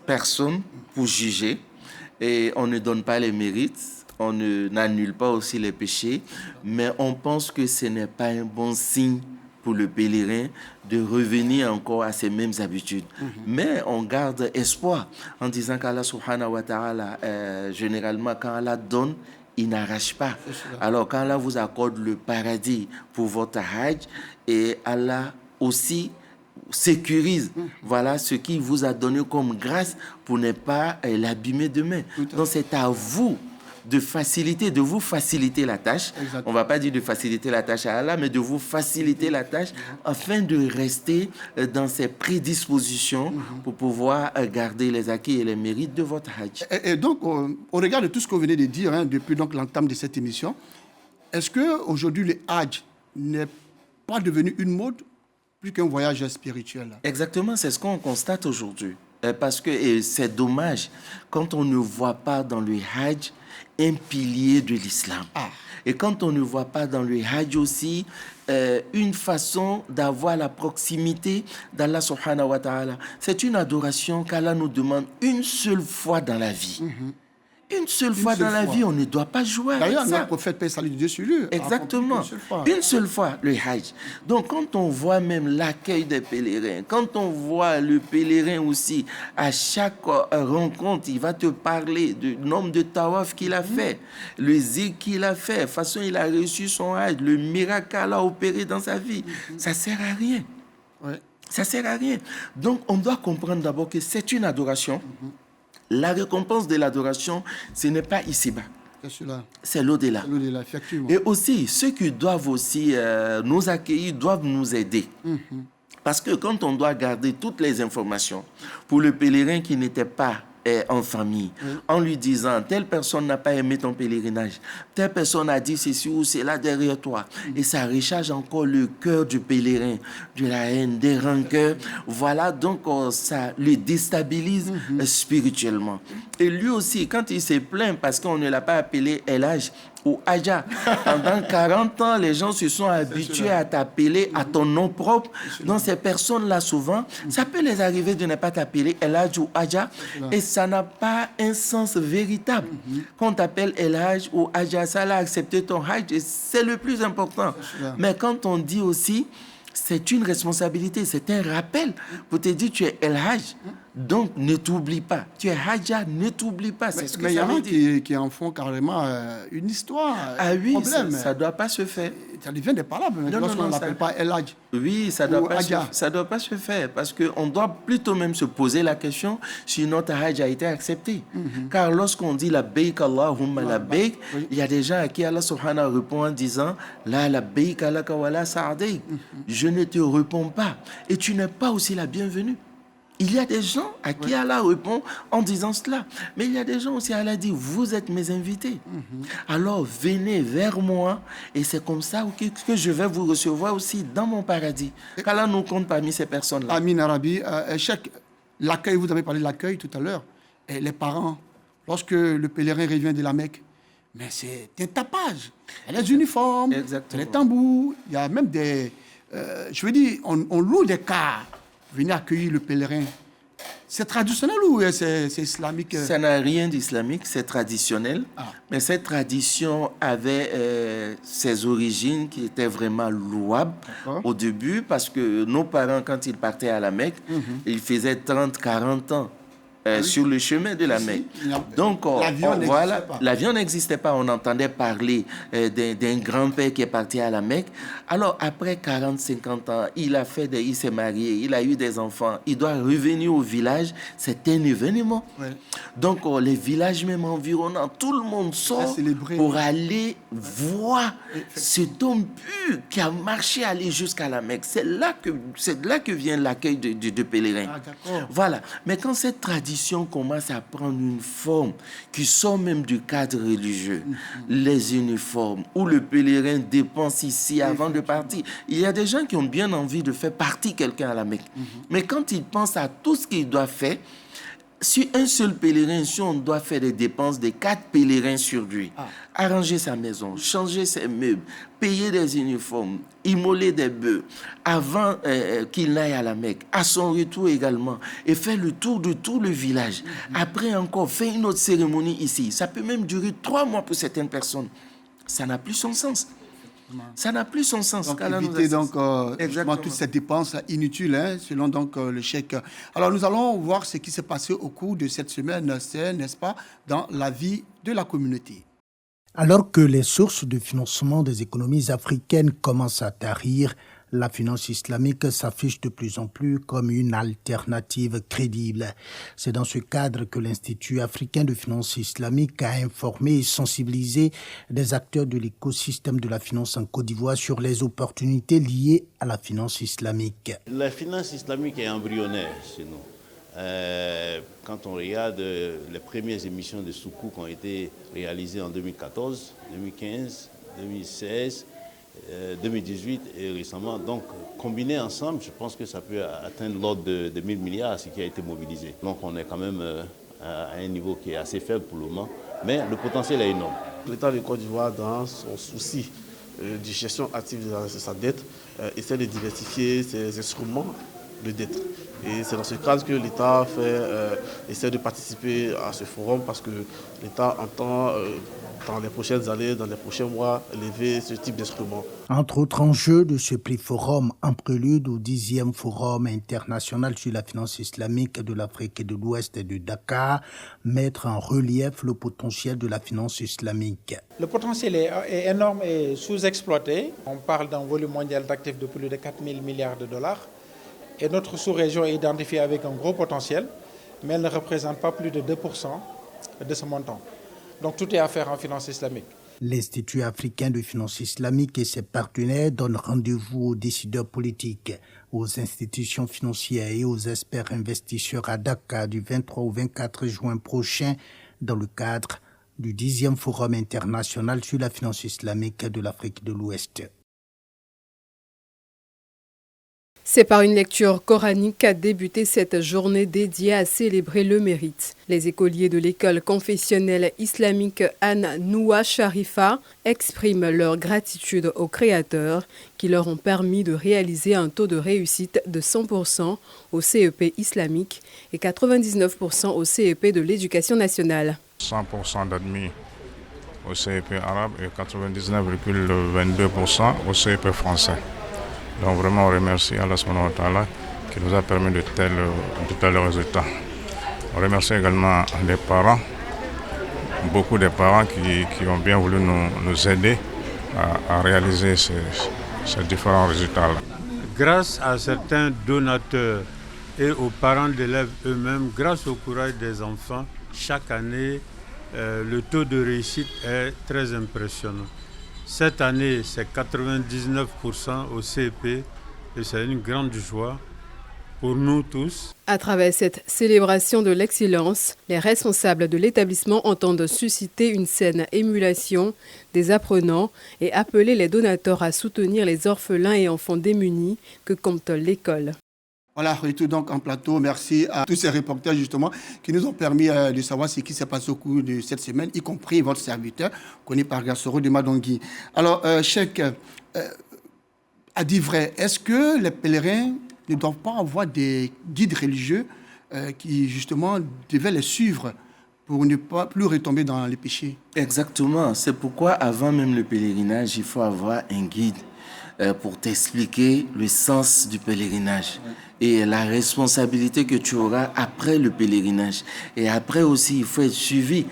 personne pour juger et on ne donne pas les mérites, on n'annule pas aussi les péchés, mais on pense que ce n'est pas un bon signe pour le pèlerin de revenir encore à ses mêmes habitudes. Mais on garde espoir en disant qu'Allah subhanahu wa ta'ala, généralement quand Allah donne, il n'arrache pas. Alors quand Allah vous accorde le paradis pour votre Hajj, et Allah aussi sécurise voilà ce qu'il vous a donné comme grâce pour ne pas l'abîmer demain. Donc c'est à vous de vous faciliter la tâche. On ne va pas dire de faciliter la tâche à Allah, mais de vous faciliter la tâche afin de rester dans ces prédispositions pour pouvoir garder les acquis et les mérites de votre Hajj. Et donc, au regard de tout ce qu'on venait de dire depuis donc l'entame de cette émission, est-ce qu'aujourd'hui le Hajj n'est pas devenu une mode plus qu'un voyage spirituel? Exactement, c'est ce qu'on constate aujourd'hui. Parce que c'est dommage quand on ne voit pas dans le Hajj un pilier de l'islam. Et quand on ne voit pas dans le Hajj aussi une façon d'avoir la proximité d'Allah subhanahu wa ta'ala. C'est une adoration qu'Allah nous demande une seule fois dans la vie. Une seule fois dans la vie, on ne doit pas jouer avec ça. D'ailleurs, notre prophète, paix et salut de Dieu sur lui. Exactement. Une seule fois, le Hajj. Donc, quand on voit même l'accueil des pèlerins, quand on voit le pèlerin aussi, à chaque rencontre, il va te parler du nombre de tawaf qu'il a fait, le zik qu'il a fait, la façon il a reçu son Hajj, le miracle qu'il a opéré dans sa vie. Ça ne sert à rien. Ça ne sert à rien. Donc, on doit comprendre d'abord que c'est une adoration. La récompense de l'adoration, ce n'est pas ici-bas. C'est l'au-delà. Et aussi, ceux qui doivent aussi nous accueillir doivent nous aider. Parce que quand on doit garder toutes les informations, pour le pèlerin qui n'était pas en famille, en lui disant telle personne n'a pas aimé ton pèlerinage, telle personne a dit ceci ou cela derrière toi, et ça recharge encore le cœur du pèlerin, de la haine, des rancœurs. Voilà, donc ça le déstabilise spirituellement. Et lui aussi, quand il s'est plaint parce qu'on ne l'a pas appelé El Hadj ou Adja, pendant 40 ans, les gens se sont habitués à t'appeler à ton nom propre. Donc ces personnes-là, souvent, ça peut les arriver de ne pas t'appeler El Hadj ou Adja, et ça n'a pas un sens véritable. Quand on t'appelle El Hadj ou Adja, ça l'a accepté ton Hajj, et c'est le plus important. Mais quand on dit aussi, c'est une responsabilité, c'est un rappel pour te dire tu es El Hadj, donc ne t'oublie pas. Tu es Hadja, ne t'oublie pas. C'est ce que mais il y ça en veut a dire. qui en font carrément une histoire, Ah oui, problème. ça ne doit pas se faire. Ça devient des parlables lorsqu'on ne l'appelle pas El Hadj. Oui, ça doit pas se faire, parce qu'on doit plutôt même se poser la question si notre Hajj a été accepté. Car lorsqu'on dit la Bayk Allahumma la Bayk, il y a des gens à qui Allah subhanahu répond en disant la Bayk alaka wa la sa'adayk. Je ne te réponds pas et tu n'es pas aussi la bienvenue. Il y a des gens à qui Allah répond en disant cela. Mais il y a des gens aussi, Allah dit, vous êtes mes invités. Alors venez vers moi et c'est comme ça que je vais vous recevoir aussi dans mon paradis. Qu'Allah nous compte parmi ces personnes-là. Amin Arabi, l'accueil, vous avez parlé de l'accueil tout à l'heure. Et les parents, lorsque le pèlerin revient de la Mecque, mais c'est un tapage. Il y a les uniformes, les tambours, il y a même des... je veux dire, on loue des cars. Venir accueillir le pèlerin. C'est traditionnel ou c'est islamique? Ça n'a rien d'islamique, c'est traditionnel. Mais cette tradition avait ses origines qui étaient vraiment louables au début, parce que nos parents, quand ils partaient à la Mecque, ils faisaient 30, 40 ans. Sur le chemin de la Mecque. Donc, l'avion n'existait pas. On entendait parler d'un grand-père qui est parti à la Mecque. Alors, après 40, 50 ans, il s'est marié, il a eu des enfants, il doit revenir au village. C'est un événement. Donc, les villages même environnants, tout le monde sort pour aller voir cet homme pur qui a marché aller jusqu'à la Mecque. C'est de là que vient l'accueil de pèlerins. Voilà. Mais quand cette tradition commence à prendre une forme qui sort même du cadre religieux, les uniformes, où le pèlerin dépense ici avant de partir. Il y a des gens qui ont bien envie de faire partir quelqu'un à la Mecque. Mais quand ils pensent à tout ce qu'ils doivent faire, si un seul pèlerin, si on doit faire des dépenses de 4 pèlerins sur lui, arranger sa maison, changer ses meubles, payer des uniformes, immoler des bœufs avant qu'il n'aille à la Mecque, à son retour également, et faire le tour de tout le village. Après encore, faire une autre cérémonie ici. Ça peut même durer 3 mois pour certaines personnes. Ça n'a plus son sens. Ça n'a plus son sens. Donc, éviter donc, toute cette dépense inutile, selon donc, le cheikh. Alors, nous allons voir ce qui s'est passé au cours de cette semaine, n'est-ce pas, dans la vie de la communauté. Alors que les sources de financement des économies africaines commencent à tarir, la finance islamique s'affiche de plus en plus comme une alternative crédible. C'est dans ce cadre que l'Institut africain de finance islamique a informé et sensibilisé des acteurs de l'écosystème de la finance en Côte d'Ivoire sur les opportunités liées à la finance islamique. La finance islamique est embryonnaire chez nous. Quand on regarde les premières émissions de Soukou qui ont été réalisées en 2014, 2015, 2016, 2018 et récemment, donc combiné ensemble, je pense que ça peut atteindre l'ordre de 1000 milliards, ce qui a été mobilisé. Donc on est quand même à un niveau qui est assez faible pour le moment, mais le potentiel est énorme. L'État de Côte d'Ivoire, dans son souci de gestion active de sa dette, essaie de diversifier ses instruments de dette. Et c'est dans ce cadre que l'État essaie de participer à ce forum parce que l'État entend, dans les prochaines années, dans les prochains mois, lever ce type d'instrument. Entre autres enjeux de ce prix forum, en prélude au 10e forum international sur la finance islamique de l'Afrique de l'Ouest et de Dakar, mettre en relief le potentiel de la finance islamique. Le potentiel est énorme et sous-exploité. On parle d'un volume mondial d'actifs de plus de 4 000 milliards de dollars. Et notre sous-région est identifiée avec un gros potentiel, mais elle ne représente pas plus de 2% de ce montant. Donc tout est à faire en finance islamique. L'Institut africain de finance islamique et ses partenaires donnent rendez-vous aux décideurs politiques, aux institutions financières et aux experts investisseurs à Dakar du 23 au 24 juin prochain dans le cadre du 10e Forum international sur la finance islamique de l'Afrique de l'Ouest. C'est par une lecture coranique qu'a débuté cette journée dédiée à célébrer le mérite. Les écoliers de l'école confessionnelle islamique An-Noua Sharifa expriment leur gratitude aux créateurs qui leur ont permis de réaliser un taux de réussite de 100% au CEP islamique et 99% au CEP de l'éducation nationale. 100% d'admis au CEP arabe et 99,22% au CEP français. Donc vraiment on remercie Allah subhanahu wa ta'ala qui nous a permis de tels résultats. On remercie également les parents, beaucoup de parents qui ont bien voulu nous aider à réaliser ces différents résultats-là. Grâce à certains donateurs et aux parents d'élèves eux-mêmes, grâce au courage des enfants, chaque année, le taux de réussite est très impressionnant. Cette année, c'est 99% au CEP et c'est une grande joie pour nous tous. À travers cette célébration de l'excellence, les responsables de l'établissement entendent susciter une saine émulation des apprenants et appeler les donateurs à soutenir les orphelins et enfants démunis que compte l'école. Voilà, retour donc en plateau. Merci à tous ces reporters justement qui nous ont permis de savoir ce qui s'est passé au cours de cette semaine, y compris votre serviteur, connu par Gassoro de Madongui. Alors, Cheikh, à dire vrai, est-ce que les pèlerins ne doivent pas avoir des guides religieux qui justement devaient les suivre pour ne pas plus retomber dans les péchés? Exactement. C'est pourquoi avant même le pèlerinage, il faut avoir un guide pour t'expliquer le sens du pèlerinage et la responsabilité que tu auras après le pèlerinage. Et après aussi, il faut être suivi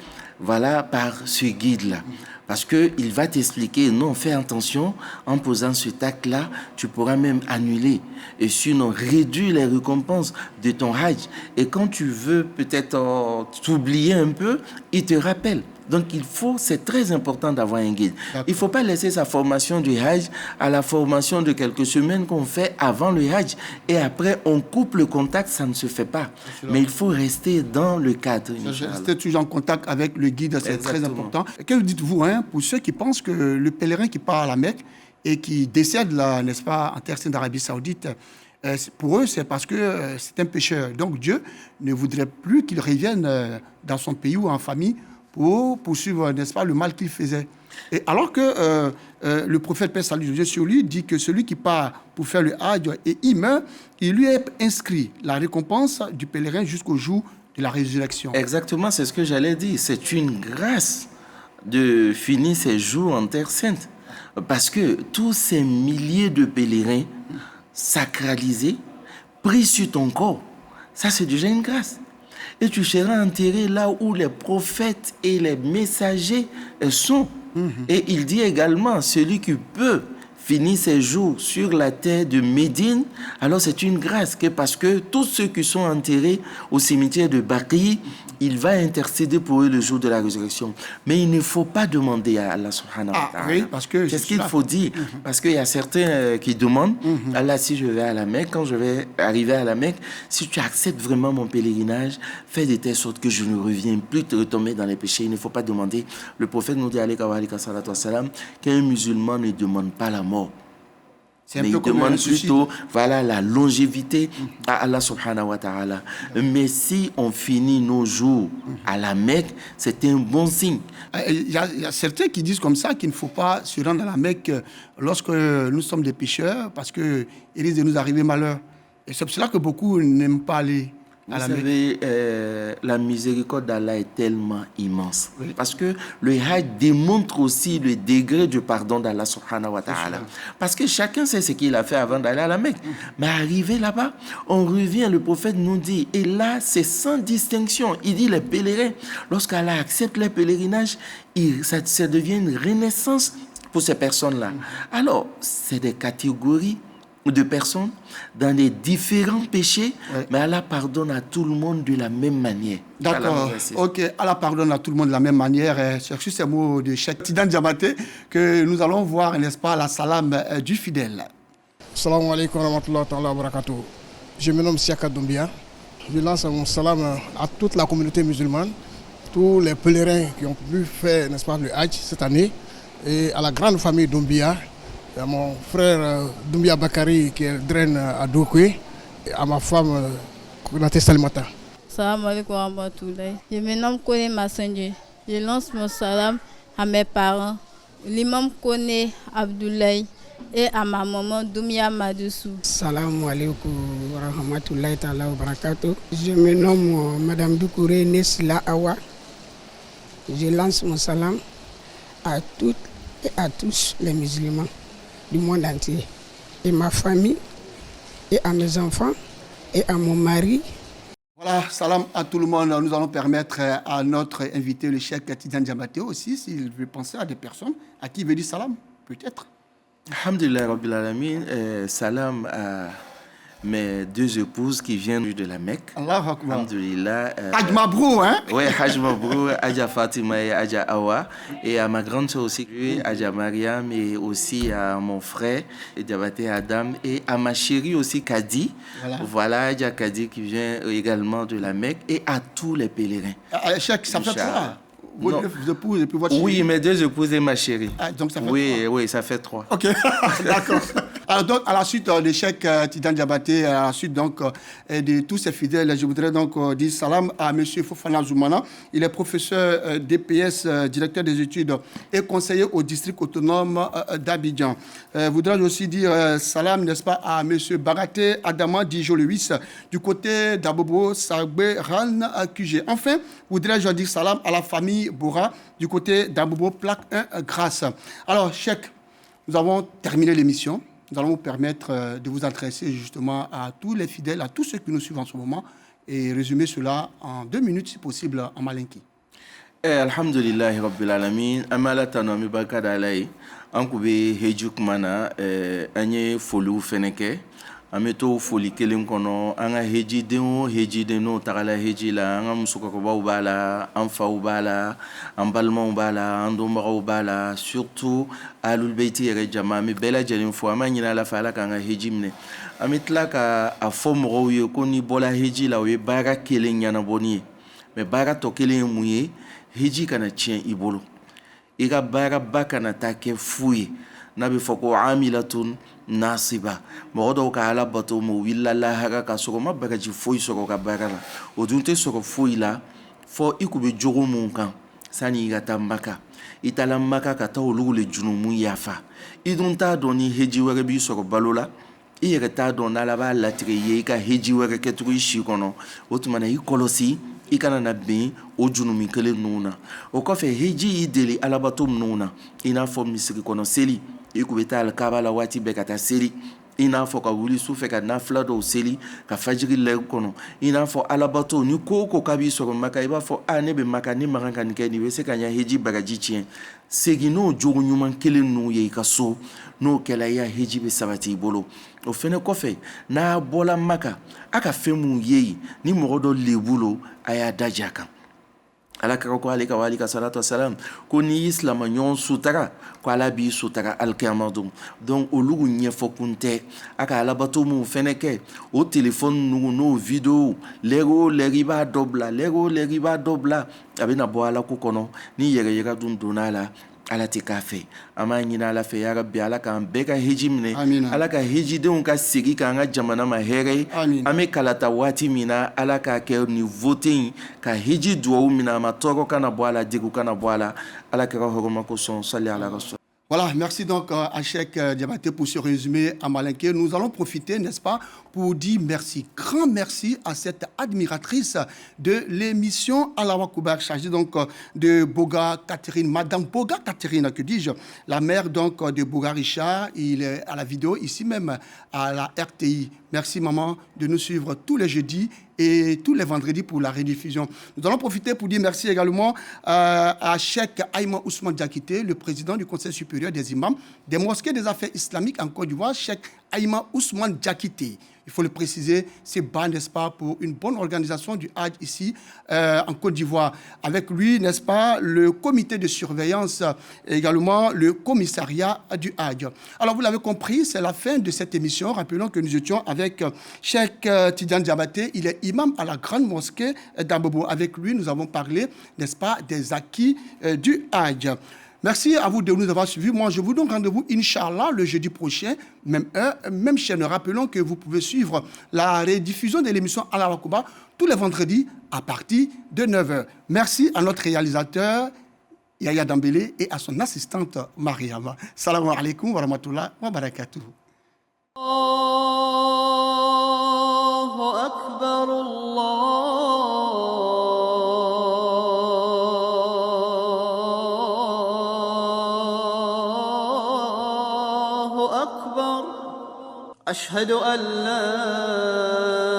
par ce guide-là. Parce qu'il va t'expliquer, non, fais attention, en posant ce acte-là, tu pourras même annuler et sinon réduire les récompenses de ton Hajj. Et quand tu veux peut-être t'oublier un peu, il te rappelle. Donc c'est très important d'avoir un guide. Il ne faut pas laisser sa formation du Hajj à la formation de quelques semaines qu'on fait avant le Hajj. Et après, on coupe le contact, ça ne se fait pas. Mais il faut rester dans le cadre. Rester toujours en contact avec le guide, c'est très important. Que dites-vous pour ceux qui pensent que le pèlerin qui part à la Mecque et qui décède là, n'est-ce pas, en terre sainte d'Arabie Saoudite, pour eux, c'est parce que c'est un pécheur. Donc Dieu ne voudrait plus qu'il revienne dans son pays ou en famille pour poursuivre, n'est-ce pas, le mal qu'il faisait. Et alors que le prophète, paix salut de Dieu sur lui, dit que celui qui part pour faire le Hajj et il meurt, il lui est inscrit la récompense du pèlerin jusqu'au jour de la résurrection. Exactement, c'est ce que j'allais dire. C'est une grâce de finir ses jours en terre sainte. Parce que tous ces milliers de pèlerins sacralisés, pris sur ton corps, ça c'est déjà une grâce. Et tu seras enterré là où les prophètes et les messagers sont. Et il dit également, celui qui peut finir ses jours sur la terre de Médine, alors c'est une grâce, parce que tous ceux qui sont enterrés au cimetière de Baqi, il va intercéder pour eux le jour de la résurrection. Mais il ne faut pas demander à Allah subhanahu wa ta'ala. Oui, parce que qu'est-ce qu'il faut dire? Parce qu'il y a certains qui demandent, Allah, si je vais à la Mecque, quand je vais arriver à la Mecque, si tu acceptes vraiment mon pèlerinage, fais de telle sorte que je ne reviens plus te retomber dans les péchés. Il ne faut pas demander. Le prophète nous dit, qu'un musulman ne demande pas la mort. Mais il demande plutôt la longévité à Allah subhanahu wa ta'ala. Mais si on finit nos jours à la Mecque, c'est un bon signe. Il y a certains qui disent comme ça qu'il ne faut pas se rendre à la Mecque lorsque nous sommes des pécheurs parce qu'il risque de nous arriver malheur. Et c'est pour cela que beaucoup n'aiment pas aller à la Mecque. Vous savez, la miséricorde d'Allah est tellement immense. Oui. Parce que le Hajj démontre aussi le degré du pardon d'Allah subhanahu wa ta'ala. Parce que chacun sait ce qu'il a fait avant d'aller à la Mecque. Mais arrivé là-bas, on revient, le prophète nous dit, et là, c'est sans distinction. Il dit, les pèlerins, lorsqu'Allah accepte les pèlerinages, ça devient une renaissance pour ces personnes-là. Alors, c'est des catégories de personnes dans les différents péchés, mais Allah pardonne à tout le monde de la même manière. D'accord, ok, Allah pardonne à tout le monde de la même manière. C'est sur ces mots de Cheikh Tidiane Diabaté que nous allons voir, n'est-ce pas, la salam du fidèle. Salam alaikum wa rahmatullahi wa barakatuh. Je me nomme Siaka Doumbia. Je lance mon salam à toute la communauté musulmane, tous les pèlerins qui ont pu faire, n'est-ce pas, le Hajj cette année, et à la grande famille Doumbia. À mon frère Doumbia Bakari qui est draine à Dokwe, et à ma femme Konaté Salimata. Salam alaikum wa rahmatullahi. Je me nomme Kone Massandje. Je lance mon salam à mes parents, l'imam Kone Abdoulaye et à ma maman Doumia Madoussou. Salam alaikum wa rahmatullahi wa barakatuh. Je me nomme Madame Doukouré Nesla Awa. Je lance mon salam à toutes et à tous les musulmans du monde entier, et ma famille, et à mes enfants, et à mon mari. Voilà, salam à tout le monde. Nous allons permettre à notre invité, le Cheikh Tidiane Diabaté aussi, s'il veut penser à des personnes à qui il veut dire salam, peut-être. Alhamdulillah Rabbil Alamin, salam à mes deux épouses qui viennent de la Mecque. Allahu Akbar. Alhamdulillah. Hajj Mabrou, hein? Oui, Hajj Mabrou, Adja Fatima et Adja Awa. Et à ma grande soeur aussi, Adja Mariam, et aussi à mon frère, Diabaté Adam, et à ma chérie aussi, Kadi. Voilà, Adja Kadi qui vient également de la Mecque, et à tous les pèlerins. Cheikh, ça fait trois. Vos deux épouses et puis votre chérie. Oui, mes deux épouses et ma chérie. Donc ça fait trois. Oui, ça fait trois. Ok, d'accord. Alors donc, à la suite de Cheikh Tidiane Diabaté, à la suite donc de tous ces fidèles, je voudrais donc dire salam à M. Fofana Zoumana. Il est professeur DPS, directeur des études et conseiller au district autonome d'Abidjan. Je voudrais aussi dire salam, n'est-ce pas, à M. Baraté Adama Dijo-Lewis du côté d'Abobo Sagbe Ran QG. Enfin, voudrais-je dire salam à la famille Bora du côté d'Abobo Plaque 1 Grâce. Alors, Cheikh, nous avons terminé l'émission. Nous allons vous permettre de vous adresser justement à tous les fidèles, à tous ceux qui nous suivent en ce moment, et résumer cela en 2 minutes, si possible, en malinki. Alhamdulillah Rabbil Alamin, amalatano mi bakadalai, ankube hejuk mana, anye folu feneke, ameto foli kelen kono, anga heji deno tagala heji la, anga musuka koba ubala, anfa ubala, ambalma ubala, andomba ubala, surtout alul beiti yere jama mi bela jelim fo ama nyina la fala kanga heji mne amitla ka afom roye koni bola heji la we bara kelen nyana boni me bara to kelen muye heji kana chien ibolo iga bara bakana take fuye nabi foko amilatun nasiba modo ka ala bato mo willa la haga ka soko mabaka ji foyi soko ka bara o dunte soko foyi la fo ikube jogo munkan sani igata maka itala maka ka ta olu le junumu yafa idun ta doni heji were bi soko balola iyere ta don ala ba latire ye ka heji were ketru shi kono otumana ikolosi ikana na bin o junumi kele nuna o kofe heji ideli alabatum nuna ina fo misiri kono seli ikubeta al kabala wati bekata seli ina fo ka wuli su fe ka nafla do seli ka fajiri le kono ina fo alabato ni koko kabi soko maka iba fo anebe maka ni maranka ni keni wese kanya heji bagaji chien segino jogo nyuman kele nu ye ka so no kela ya heji be sabati bolo o fene kofe na bola maka aka femu ye ni morodo lebulo aya dajaka ala kako alika walika salatu wassalam ko ni islam nyon sutara ko ala bi sutara alkiamadum donc olugu nyefo kunte aka ala bato mu feneke o téléphone no vidéo lego leriba dobla abina bo ala ko kono ni yega dun donala ala tikafe ama nyina ala fe ya rabbi ala kan beka hijimne ala ka hijidun ka sigi ka nga jamana ma here ame kalata wati mina ala ka ke ni voting ka hiji duo mina ma toro kana boala digu kana boala ala ka horoma ko son salli ala rasul. Voilà, merci donc à Cheikh Diabaté pour ce résumé à malinké. Nous allons profiter, n'est-ce pas, pour dire merci, grand merci à cette admiratrice de l'émission Alawa Koubar, chargée donc de Boga Catherine, Madame Boga Catherine, que dis-je, la mère donc de Boga Richard. Il est à la vidéo ici même à la RTI. Merci maman de nous suivre tous les jeudis et tous les vendredis pour la rediffusion. Nous allons profiter pour dire merci également à Cheikh Aïma Ousmane Diakité, le président du Conseil supérieur des imams des mosquées des affaires islamiques en Côte d'Ivoire. Cheikh Aïma Ousmane Diakité. Il faut le préciser, c'est bas, n'est-ce pas, pour une bonne organisation du Hajj ici en Côte d'Ivoire. Avec lui, n'est-ce pas, le comité de surveillance et également le commissariat du Hajj. Alors, vous l'avez compris, c'est la fin de cette émission. Rappelons que nous étions avec Cheikh Tidiane Diabaté. Il est imam à la grande mosquée d'Abobo. Avec lui, nous avons parlé, n'est-ce pas, des acquis du Hajj. Merci à vous de nous avoir suivis. Moi, je vous donne rendez-vous, Inch'Allah, le jeudi prochain, même heure, même chaîne. Rappelons que vous pouvez suivre la rediffusion de l'émission Allah Wakuba tous les vendredis à partir de 9h. Merci à notre réalisateur, Yaya Dambélé, et à son assistante, Mariama. Salam alaikum wa rahmatullah wa barakatuh. Allahu Akbar, أشهد أن لا